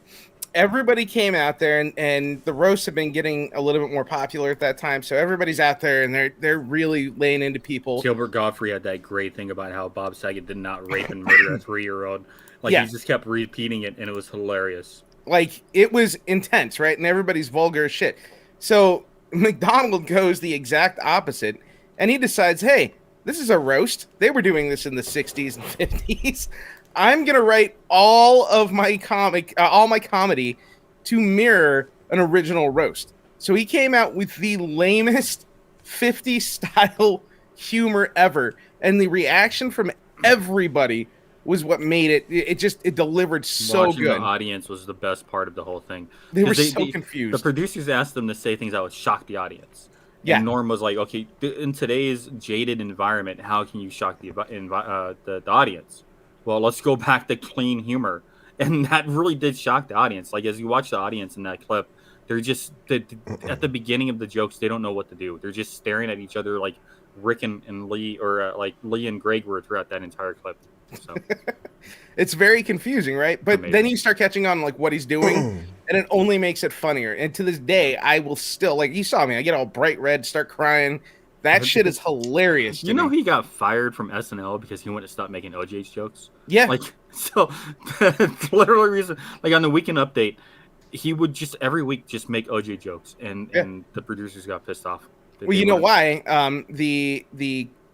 Everybody came out there, and the roasts have been getting a little bit more popular at that time. So everybody's out there, and they're really laying into people. Gilbert Gottfried had that great thing about how Bob Saget did not rape and murder a 3-year-old. Like, he just kept repeating it, and it was hilarious. Like, it was intense, right? And everybody's vulgar as shit. So Macdonald goes the exact opposite, and he decides, hey, this is a roast. They were doing this in the 60s and 50s. I'm going to write all my comedy to mirror an original roast. So he came out with the lamest 50s style humor ever. And the reaction from everybody was what made it. It delivered so Watching good. The audience was the best part of the whole thing. They were so confused. The producers asked them to say things that would shock the audience. Yeah. And Norm was like, okay, in today's jaded environment, how can you shock the audience? Well, let's go back to clean humor. And that really did shock the audience. Like, as you watch the audience in that clip, they're just, at the beginning of the jokes, they don't know what to do. They're just staring at each other like Rick and Lee, or like Lee and Greg were throughout that entire clip. So it's very confusing, right? But amazing. Then you start catching on like what he's doing, and it only makes it funnier. And to this day, I will still, like, you saw me, I get all bright red, start crying. That shit is hilarious. You know, he got fired from SNL because he wanted to stop making OJ's jokes. Yeah. Like, so literally reason, like on the Weekend Update, he would just every week just make OJ jokes, and the producers got pissed off. Well, you know why? The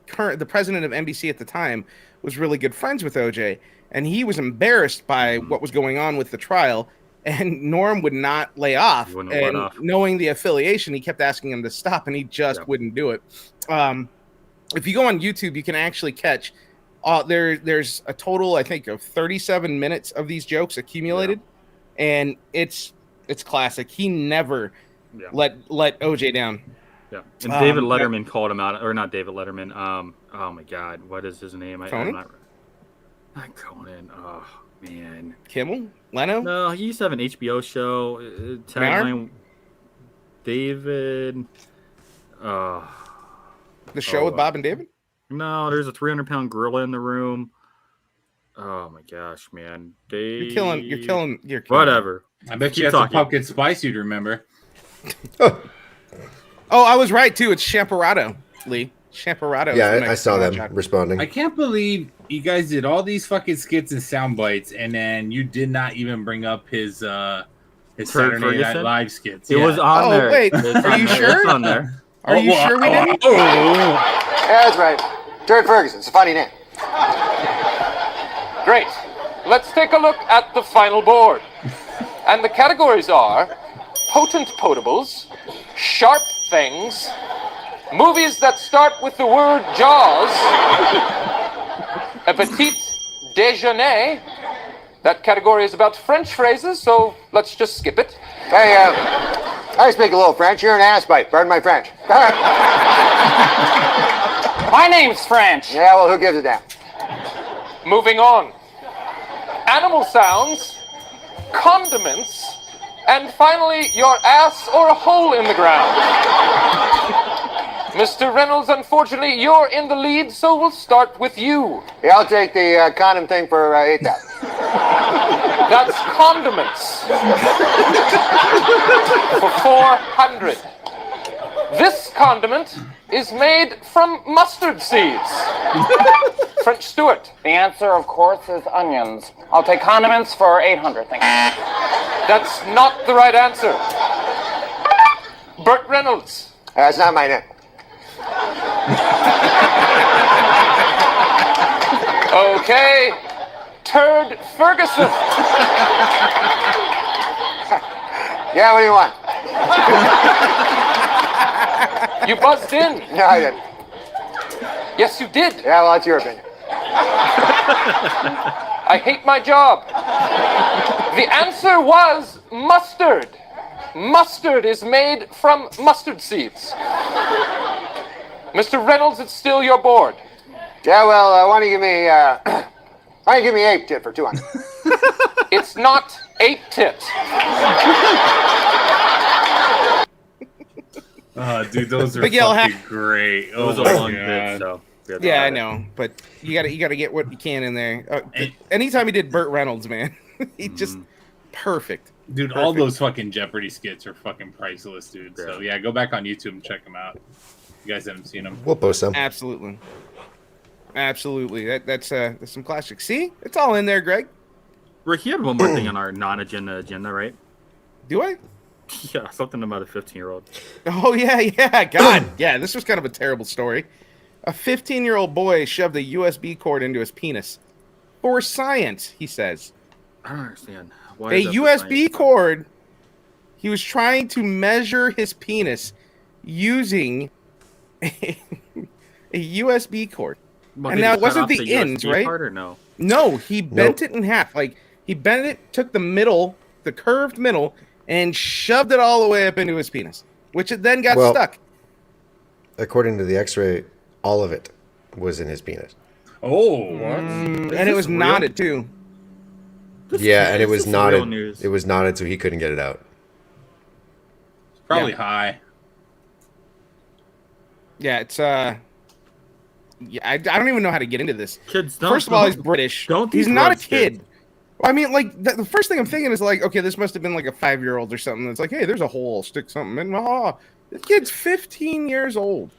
president of NBC at the time was really good friends with OJ, and he was embarrassed by what was going on with the trial. And Norm would not lay off. And knowing the affiliation, he kept asking him to stop, and he just wouldn't do it. If you go on YouTube, you can actually catch there's a total, I think, of 37 minutes of these jokes accumulated, and it's classic. He never let OJ down. Yeah, and David Letterman called him out, or not David Letterman. Oh my God, what is his name? I'm not Conan. Oh man, Kimmel, Leno. No, he used to have an HBO show. Tagline, David. The show with Bob and David. No, there's a 300-pound gorilla in the room. Oh my gosh, man! You're killing. Whatever. I bet you have some pumpkin spice you'd remember. Oh, I was right too. It's Champorado, Lee. Champorado. Yeah, I saw them responding. I can't believe you guys did all these fucking skits and sound bites, and then you did not even bring up his Saturday Night Live skits. It was on there. Oh wait, are you sure? It's on there. Are you sure we didn't? Yeah, that's right. Turd Ferguson. It's a funny name. Great. Let's take a look at the final board. And the categories are potent potables, sharp things, movies that start with the word Jaws, a petit déjeuner. That category is about French phrases, so let's just skip it. Hey, I speak a little French. You're an ass bite. Pardon my French. My name's French. Yeah, well, who gives a damn? Moving on. Animal sounds, condiments, and finally, your ass or a hole in the ground. Mr. Reynolds, unfortunately, you're in the lead, so we'll start with you. Yeah, I'll take the condom thing for 8,000. That's condiments. For 400. This condiment is made from mustard seeds. French Stewart. The answer, of course, is onions. I'll take condiments for 800. Thank you. That's not the right answer. Burt Reynolds. That's not my name. Okay. Turd Ferguson. Yeah, what do you want? You buzzed in. No, I didn't. Yes, you did. Yeah, well, that's your opinion. I hate my job. The answer was mustard. Mustard is made from mustard seeds. Mr. Reynolds, it's still your board. Yeah, well, why don't you give me ape tit for 200? It's not ape tit. Oh, dude, those are Big yellow fucking great. It was Oh a my long bit, God. so. Yeah, I know, but you gotta get what you can in there. Anytime he did Burt Reynolds, man, he just perfect. Dude, all those fucking Jeopardy skits are fucking priceless, dude. So yeah, go back on YouTube and check them out. You guys haven't seen them. We'll post them. Absolutely. That's some classics. See, it's all in there, Greg. Rick, you had one more thing on our non-agenda, right? Do I? Yeah, something about a 15-year-old. Oh yeah. God, yeah. This was kind of a terrible story. A 15-year-old boy shoved a USB cord into his penis for science. He says. I don't understand. Why A is that for USB science? cord. He was trying to measure his penis using a USB cord. Well, And did now he it wasn't cut off the ends, USB right? part or no? No, he bent it in half. Like he bent it, took the middle, the curved middle, and shoved it all the way up into his penis, which it then got stuck. According to the X-ray, all of it was in his penis. Oh, what? And it was knotted too. Yeah, and it was real knotted. news. It was knotted, so he couldn't get it out. Probably high. Yeah, it's yeah, I don't even know how to get into this. Kids, don't. First of all, he's British. Don't do he's not a drugs, kid. kids. I mean, like the first thing I'm thinking is like, okay, this must have been like a 5-year-old or something. That's like, hey, there's a hole, stick something in. Oh, the kid's 15 years old.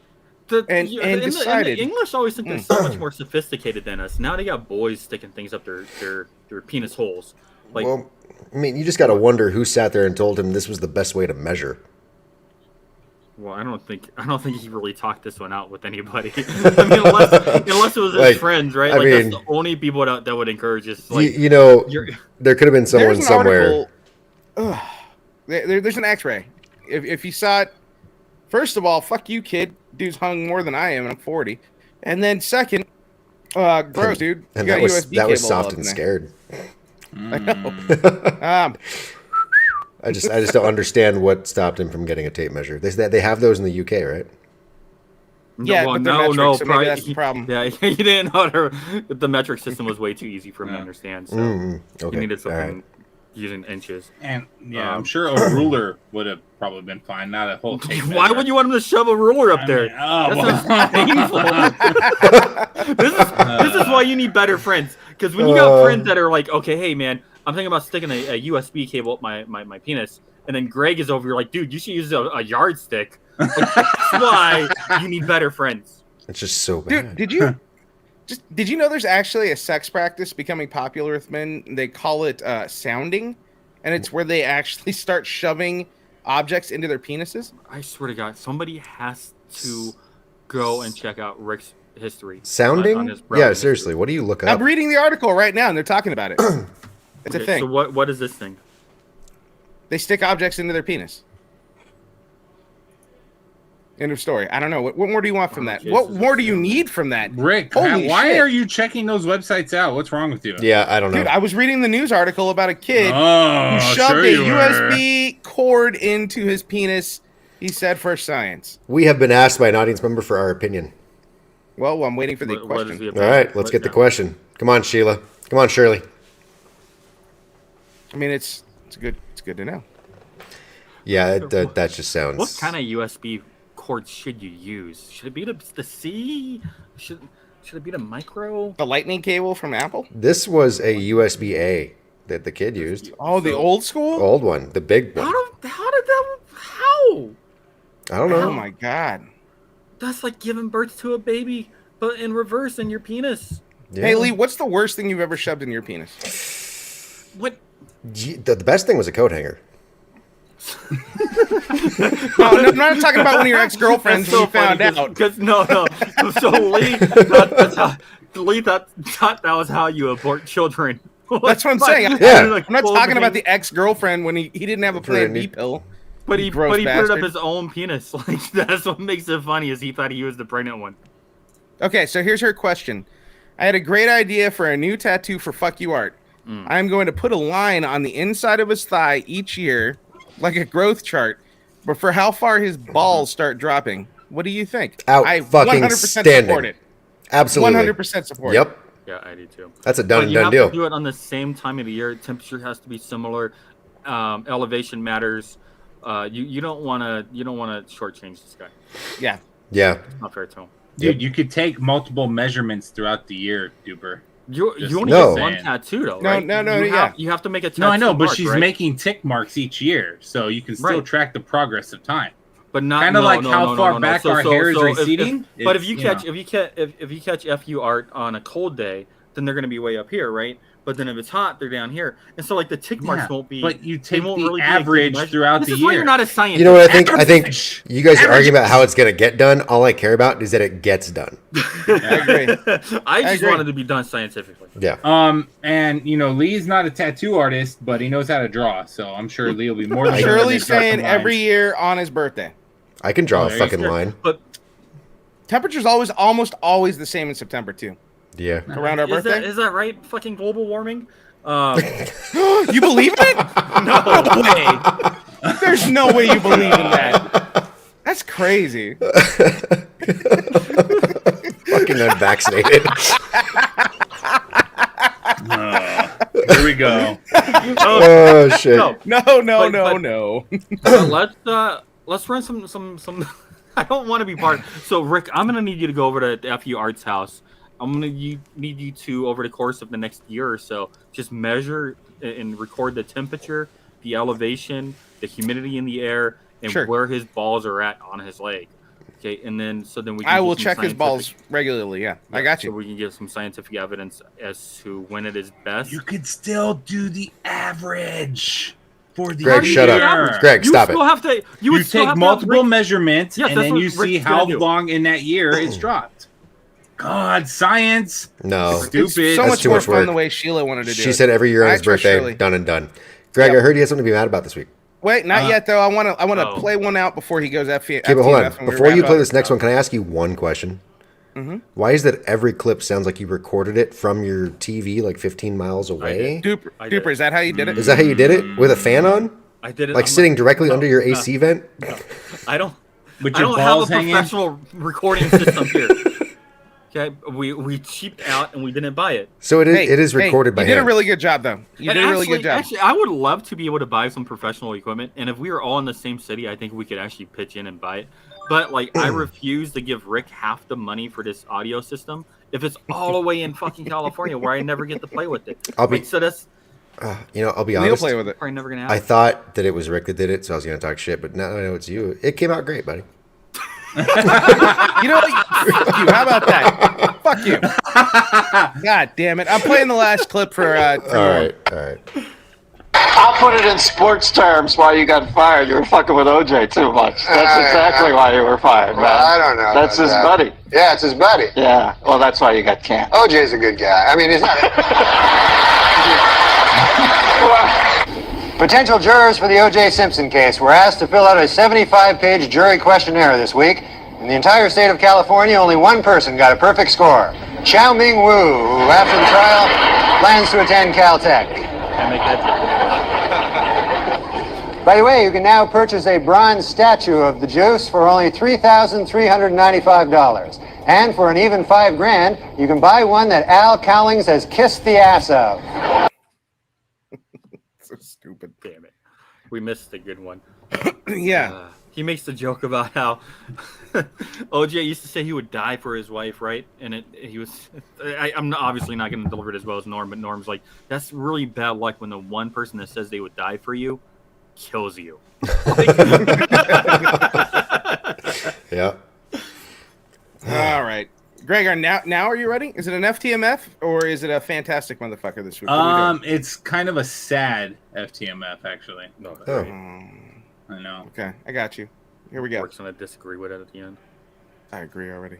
And decided the English always think they're so much more sophisticated than us. Now they got boys sticking things up their penis holes. Like, Well, I mean, you just got to wonder who sat there and told him this was the best way to measure. well, I don't think he really talked this one out with anybody. I mean, unless it was his Like, friends, right? I Like mean, that's the only people that would encourage us. Like, you know, you're- there could have been someone there's an somewhere. article. There's an X-ray. If you saw it, first of all, fuck you, kid. Dude's hung more than I am, and I'm 40. And then second, gross, dude. You And got that a was USB that was cable all soft up and in there. scared. I know. I just don't understand what stopped him from getting a tape measure. They have those in the UK, right? Yeah, well, but they're no, metric, no, so maybe that's the problem. Yeah, he didn't know the metric system was way too easy for him to understand. So Okay. he needed All right. something using inches. And I'm sure a ruler would have probably been fine, not a whole tape Why measure. would you want him to shove a ruler up there? That sounds painful. This is why you need better friends. Because when you got friends that are like, okay, hey man, I'm thinking about sticking a USB cable up my penis, and then Greg is over here like, dude, you should use a yardstick. Like, that's why you need better friends. It's just so bad. Dude, did you know there's actually a sex practice becoming popular with men? They call it sounding, and it's where they actually start shoving objects into their penises. I swear to God, somebody has to go and check out Rick's history. Sounding? on his Yeah, browser seriously. What do you look up? I'm reading the article right now, and they're talking about it. It's a Okay, thing. So what is this thing? They stick objects into their penis. End of story. I don't know. What more do you want from that? What more do you need from that? Rick, Holy why shit. are you checking those websites out? What's wrong with you? Yeah, I don't know. Dude, I was reading the news article about a kid Oh, who shoved sure a you were. USB cord into his penis. He said for science. We have been asked by an audience member for our opinion. Well, I'm waiting for the What is question. the All opinion? right, let's get the question. Come on, Sheila. Come on, Shirley. I mean, it's good to know. Yeah, that just sounds. What kind of USB cord should you use? Should it be the C? Should it be the micro? The lightning cable from Apple? This was a USB-A that the kid used. Oh, the old school? Old one, the big one. How? I don't know. Oh my god. That's like giving birth to a baby, but in reverse in your penis. Yeah. Hey Lee, what's the worst thing you've ever shoved in your penis? What? The best thing was a coat hanger. No, I'm not talking about one of your ex-girlfriends when you found out. Because no. So Lee, Lee thought that was how you abort children. That's what I'm saying. Yeah. I'm not talking about the ex-girlfriend when he didn't have a Plan B pill. But he Gross put it bastard. up his own penis. Like that's what makes it funny is he thought he was the pregnant one. Okay, so here's her question. I had a great idea for a new tattoo for Fuck You Art. I'm going to put a line on the inside of his thigh each year, like a growth chart, but for how far his balls start dropping. What do you think? I 100% support it. Absolutely. 100% support it. Yep. Yeah, I do too. That's a done you have deal. to do it on the same time of the year. Temperature has to be similar. Elevation matters. You don't want to shortchange this guy. Yeah. Yeah. It's not fair to him. Dude, you could take multiple measurements throughout the year, Duper. You only No. get one tattoo though, No, right? no, You have to make a tattoo. No, I know, but mark, she's right? making tick marks each year, so you can still Right. track the progress of time. But not Kind of no, like no, how no, far no, no. back So- our so- hair is so receding. But if it's, you catch FU art on a cold day, then they're going to be way up here, right? But then if it's hot, they're down here, and so like the tick marks Yeah, won't be. but you they take won't the really be a good average measure. throughout this the is why year. you're not a scientist. You know what I think? I think you guys are arguing about how it's going to get done. All I care about is that it gets done. I agree. I just agree. wanted to be done scientifically. Yeah. And you know, Lee's not a tattoo artist, but he knows how to draw, so I'm sure Lee will be more than willing to Shirley's draw some saying every lines. year on his birthday. I can draw a there you fucking go. line. But Temperature's almost always the same in September too. Yeah. Around our birthday. is that right? Fucking global warming. You believe in it? No way. There's no way you believe in that. That's crazy. Fucking unvaccinated. Here we go. Oh shit. No. Let's run some. I don't want to be part. So Rick, I'm gonna need you to go over to FU Arts House. I'm gonna need you to over the course of the next year or so just measure and record the temperature, the elevation, the humidity in the air, and Sure. where his balls are at on his leg. Okay, and then we. Can I get will some check his scientific- balls regularly. Yeah, I got So you. we can give some scientific evidence as to when it is best. You could still do the average for the Greg, shut up. year. Greg, You stop still it. have to. You would still take have to multiple have measurements, Yes, and that's then what you see Rick's how gonna do. long in that year it's dropped. God, science. No. Stupid. It's so That's much too more much fun work. the way Sheila wanted to do it. She said every year on I his trust birthday, Shirley. done and done. Greg, Yep. I heard you had something to be mad about this week. Wait, not yet though. I want to Oh. play one out before he goes FTMF. Okay, but hold on. and we Before you wrap play up. this next one, can I ask you one question? Why is that every clip sounds like you recorded it from your TV like 15 miles away? Duper, I did. Duper, is that how you did it? Is that how you did it? With a fan on? I did it Like on sitting my- directly under your no. AC vent? I don't. With I your don't have a balls hanging. professional recording system here. Okay, we cheaped out and we didn't buy it. So it is recorded by You did a him. really good job though. You And did a really good job. Actually, I would love to be able to buy some professional equipment, and if we were all in the same city, I think we could actually pitch in and buy it. But like, I refuse to give Rick half the money for this audio system if it's all the way in fucking California where I never get to play with it. I'll be- Like, so that's I'll be He'll honest. play with it. probably never gonna I happen. thought that it was Rick that did it, so I was going to talk shit, but now that I know it's you. It came out great, buddy. You know what? Fuck you. How about that? Fuck you. God damn it. I'm playing the last clip for All right. I'll put it in sports terms why you got fired. You were fucking with OJ too much. That's exactly why you were fired, man. Well, I don't know. That's about his that. buddy. Yeah, it's his buddy. Yeah, well, that's why you got canned. OJ's a good guy. I mean, he's not. Potential jurors for the O.J. Simpson case were asked to fill out a 75-page jury questionnaire this week. In the entire state of California, only one person got a perfect score. Chow Ming Wu, who after the trial plans to attend Caltech. Can't make that By the way, you can now purchase a bronze statue of the Juice for only $3,395. And for an even $5,000, you can buy one that Al Cowlings has kissed the ass of. So stupid. Damn it, we missed a good one. Yeah. He makes the joke about how OJ used to say he would die for his wife, right? And he was. I'm obviously not going to deliver it as well as Norm, but Norm's like, that's really bad luck when the one person that says they would die for you kills you. Yeah. All right. Gregor, now are you ready? Is it an FTMF or is it a fantastic motherfucker this week? What are we doing? It's kind of a sad FTMF actually. Oh. I know. Okay, I got you. Here we go. Works on I disagree with it at the end. I agree already.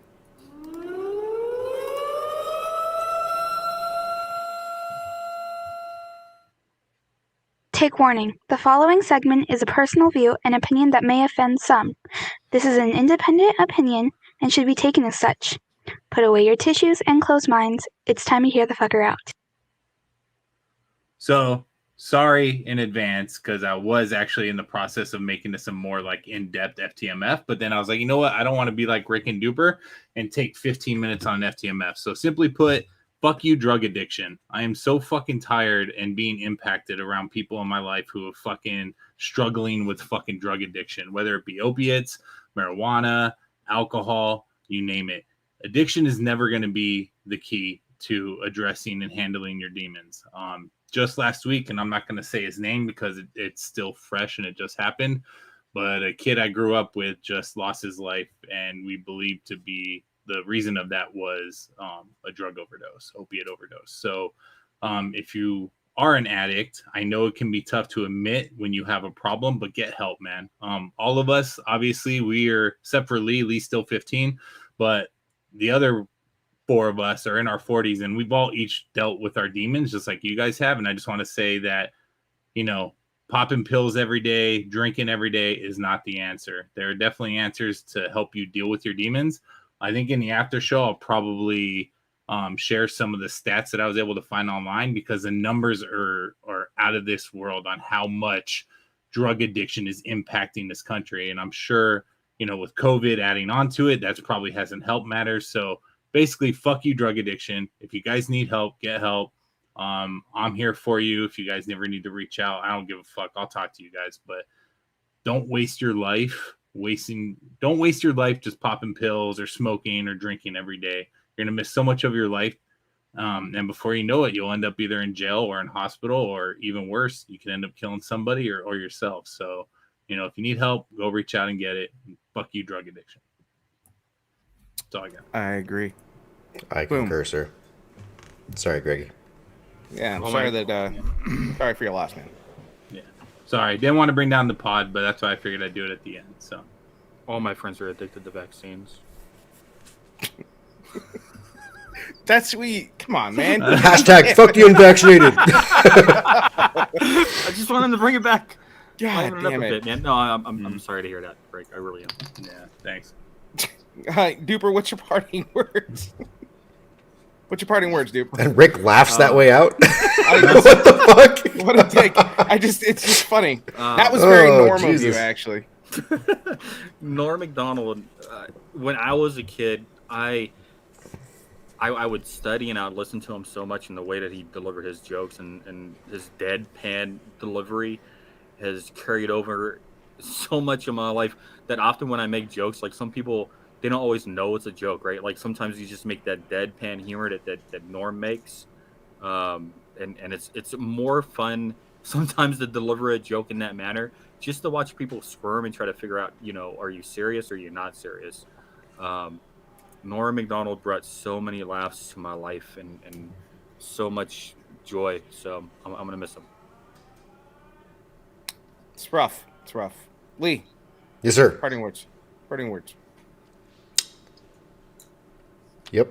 Take warning. The following segment is a personal view and opinion that may offend some. This is an independent opinion and should be taken as such. Put away your tissues and closed minds. It's time to hear the fucker out. So sorry in advance, because I was actually in the process of making this a more like in-depth FTMF, but then I was like, you know what? I don't want to be like Rick and Duper and take 15 minutes on FTMF. So simply put, fuck you, drug addiction. I am so fucking tired and being impacted around people in my life who are fucking struggling with fucking drug addiction, whether it be opiates, marijuana, alcohol, you name it. Addiction is never going to be the key to addressing and handling your demons. Just last week, and I'm not going to say his name because it's still fresh and it just happened, but a kid I grew up with just lost his life, and we believe to be the reason of that was a drug overdose, opiate overdose. So if you are an addict, I know it can be tough to admit when you have a problem, but get help, man. All of us, obviously, we are, except for Lee's still 15, but the other 4 of us are in our 40s, and we've all each dealt with our demons just like you guys have. And I just want to say that, you know, popping pills every day, drinking every day is not the answer. There are definitely answers to help you deal with your demons. I think in the after show, I'll probably share some of the stats that I was able to find online, because the numbers are out of this world on how much drug addiction is impacting this country. And I'm sure, you know, with COVID adding on to it, that's probably hasn't helped matters. So basically, fuck you, drug addiction. If you guys need help, get help. I'm here for you. If you guys never need to reach out, I don't give a fuck. I'll talk to you guys, but don't waste your life don't waste your life just popping pills or smoking or drinking every day. You're going to miss so much of your life. And before you know it, you'll end up either in jail or in hospital, or even worse, you can end up killing somebody or yourself. So, you know, if you need help, go reach out and get it. Fuck you, drug addiction. That's all I got. I agree. I concur, sir. Sorry, Greggy. Yeah, I'm sorry that. Sorry for your loss, man. Yeah, sorry. Didn't want to bring down the pod, but that's why I figured I'd do it at the end. So, all my friends are addicted to vaccines. That's sweet. Come on, man. Hashtag fuck the unvaccinated. I just wanted to bring it back. God damn it, man. No, I'm sorry to hear that, Greg. I really am. Yeah, thanks. Hi, Duper. What's your parting words? What's your parting words, Duper? And Rick laughs that way out. What the fuck? What a dick! It's just funny. That was very normal of you, actually. Norm Macdonald. When I was a kid, I would study and I would listen to him so much, in the way that he delivered his jokes, and his deadpan delivery has carried over so much of my life that often when I make jokes, like some people, they don't always know it's a joke, right? Like sometimes you just make that deadpan humor that Norm makes, and it's more fun sometimes to deliver a joke in that manner, just to watch people squirm and try to figure out, you know, are you serious or are you not serious? Norm Macdonald brought so many laughs to my life and so much joy, so I'm gonna miss him. It's rough. It's rough. Lee. Yes, sir. Parting words. Parting words. Yep.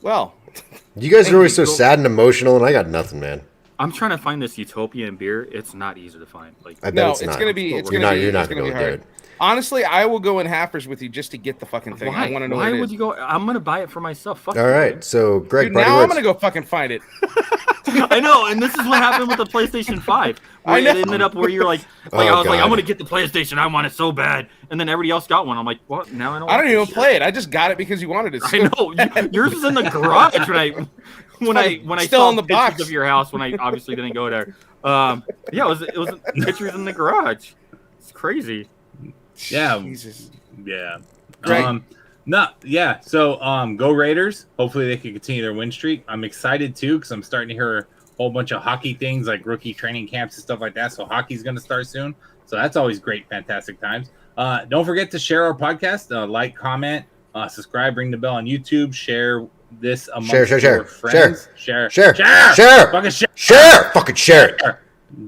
Well, you guys are always so sad and emotional, and I got nothing, man. I'm trying to find this utopian beer. It's not easy to find. Like, I bet no, it's not. Gonna be. It's you're gonna not. be. You're not it's gonna gonna be be able to hard. do it. Honestly, I will go in halfers with you just to get the fucking thing. Why? I want to know Why what it would is. you go? I'm gonna buy it for myself. Fuck All right. So, Greg, Dude, now I'm gonna go fucking find it. I know, and this is what happened with the PlayStation 5. Where I know. It ended up where you're like I was like, I'm gonna get the PlayStation. I want it so bad, and then everybody else got one. I'm like, what? Now I don't. I don't even play it. I just got it because you wanted it. I know. Yours is in the garage when I still saw in the pictures box of your house when I obviously didn't go there. Yeah, it was pictures in the garage. It's crazy. Yeah. Jesus. Yeah. Greg. So go Raiders. Hopefully they can continue their win streak. I'm excited too, because I'm starting to hear a whole bunch of hockey things like rookie training camps and stuff like that. So hockey's going to start soon. So that's always great, fantastic times. Don't forget to share our podcast, like, comment, subscribe, ring the bell on YouTube, share this amongst your friends. Share. Fucking share.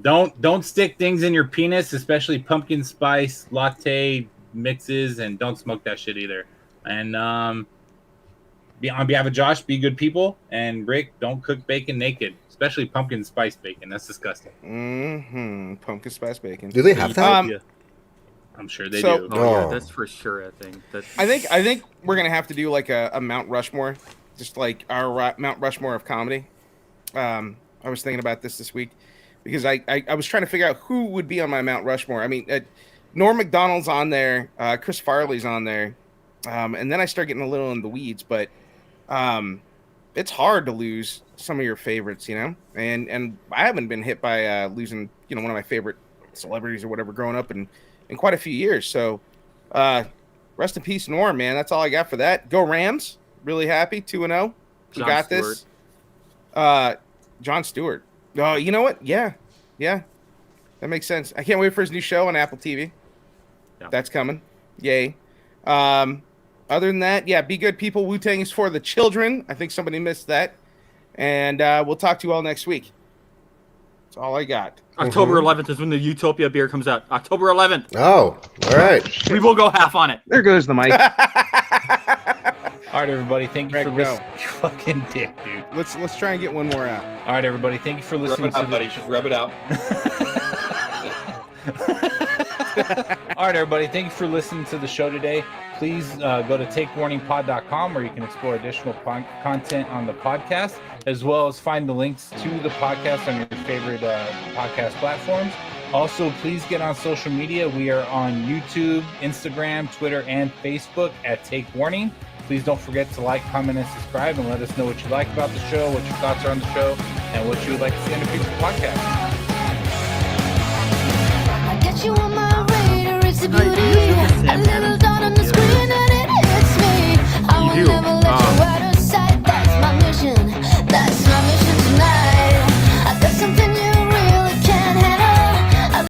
Don't stick things in your penis, especially pumpkin spice latte mixes, and don't smoke that shit either. And on behalf of Josh, be good people, and Rick, don't cook bacon naked, especially pumpkin spice bacon. That's disgusting. Pumpkin spice bacon. Do they have that? I'm sure they do. Oh yeah, that's for sure. I think we're gonna have to do like a Mount Rushmore, just like our Mount Rushmore of comedy. I was thinking about this week because I was trying to figure out who would be on my Mount Rushmore. I mean, Norm Macdonald's on there, Chris Farley's on there, and then I start getting a little in the weeds, but. It's hard to lose some of your favorites, you know, and I haven't been hit by losing, you know, one of my favorite celebrities or whatever growing up in quite a few years. So, rest in peace, Norm, man. That's all I got for that. Go Rams! Really happy, 2-0. We got this. Jon Stewart. Oh, you know what? Yeah, that makes sense. I can't wait for his new show on Apple TV. Yeah. That's coming. Yay. Other than that, yeah, be good people. Wu-Tang is for the children. I think somebody missed that. And we'll talk to you all next week. That's all I got. October 11th is when the Utopia beer comes out. October 11th. Oh, all right. We will go half on it. There goes the mic. All right, everybody. Thank you for listening. You fucking dick, dude. Let's try and get one more out. All right, everybody. Thank you for listening. Rub it out, buddy. Just rub it out. All right, everybody. Thank you for listening to the show today. Please go to takewarningpod.com where you can explore additional content on the podcast, as well as find the links to the podcast on your favorite podcast platforms. Also, please get on social media. We are on YouTube, Instagram, Twitter, and Facebook at Take Warning. Please don't forget to like, comment, and subscribe, and let us know what you like about the show, what your thoughts are on the show, and what you would like to see in a future podcast.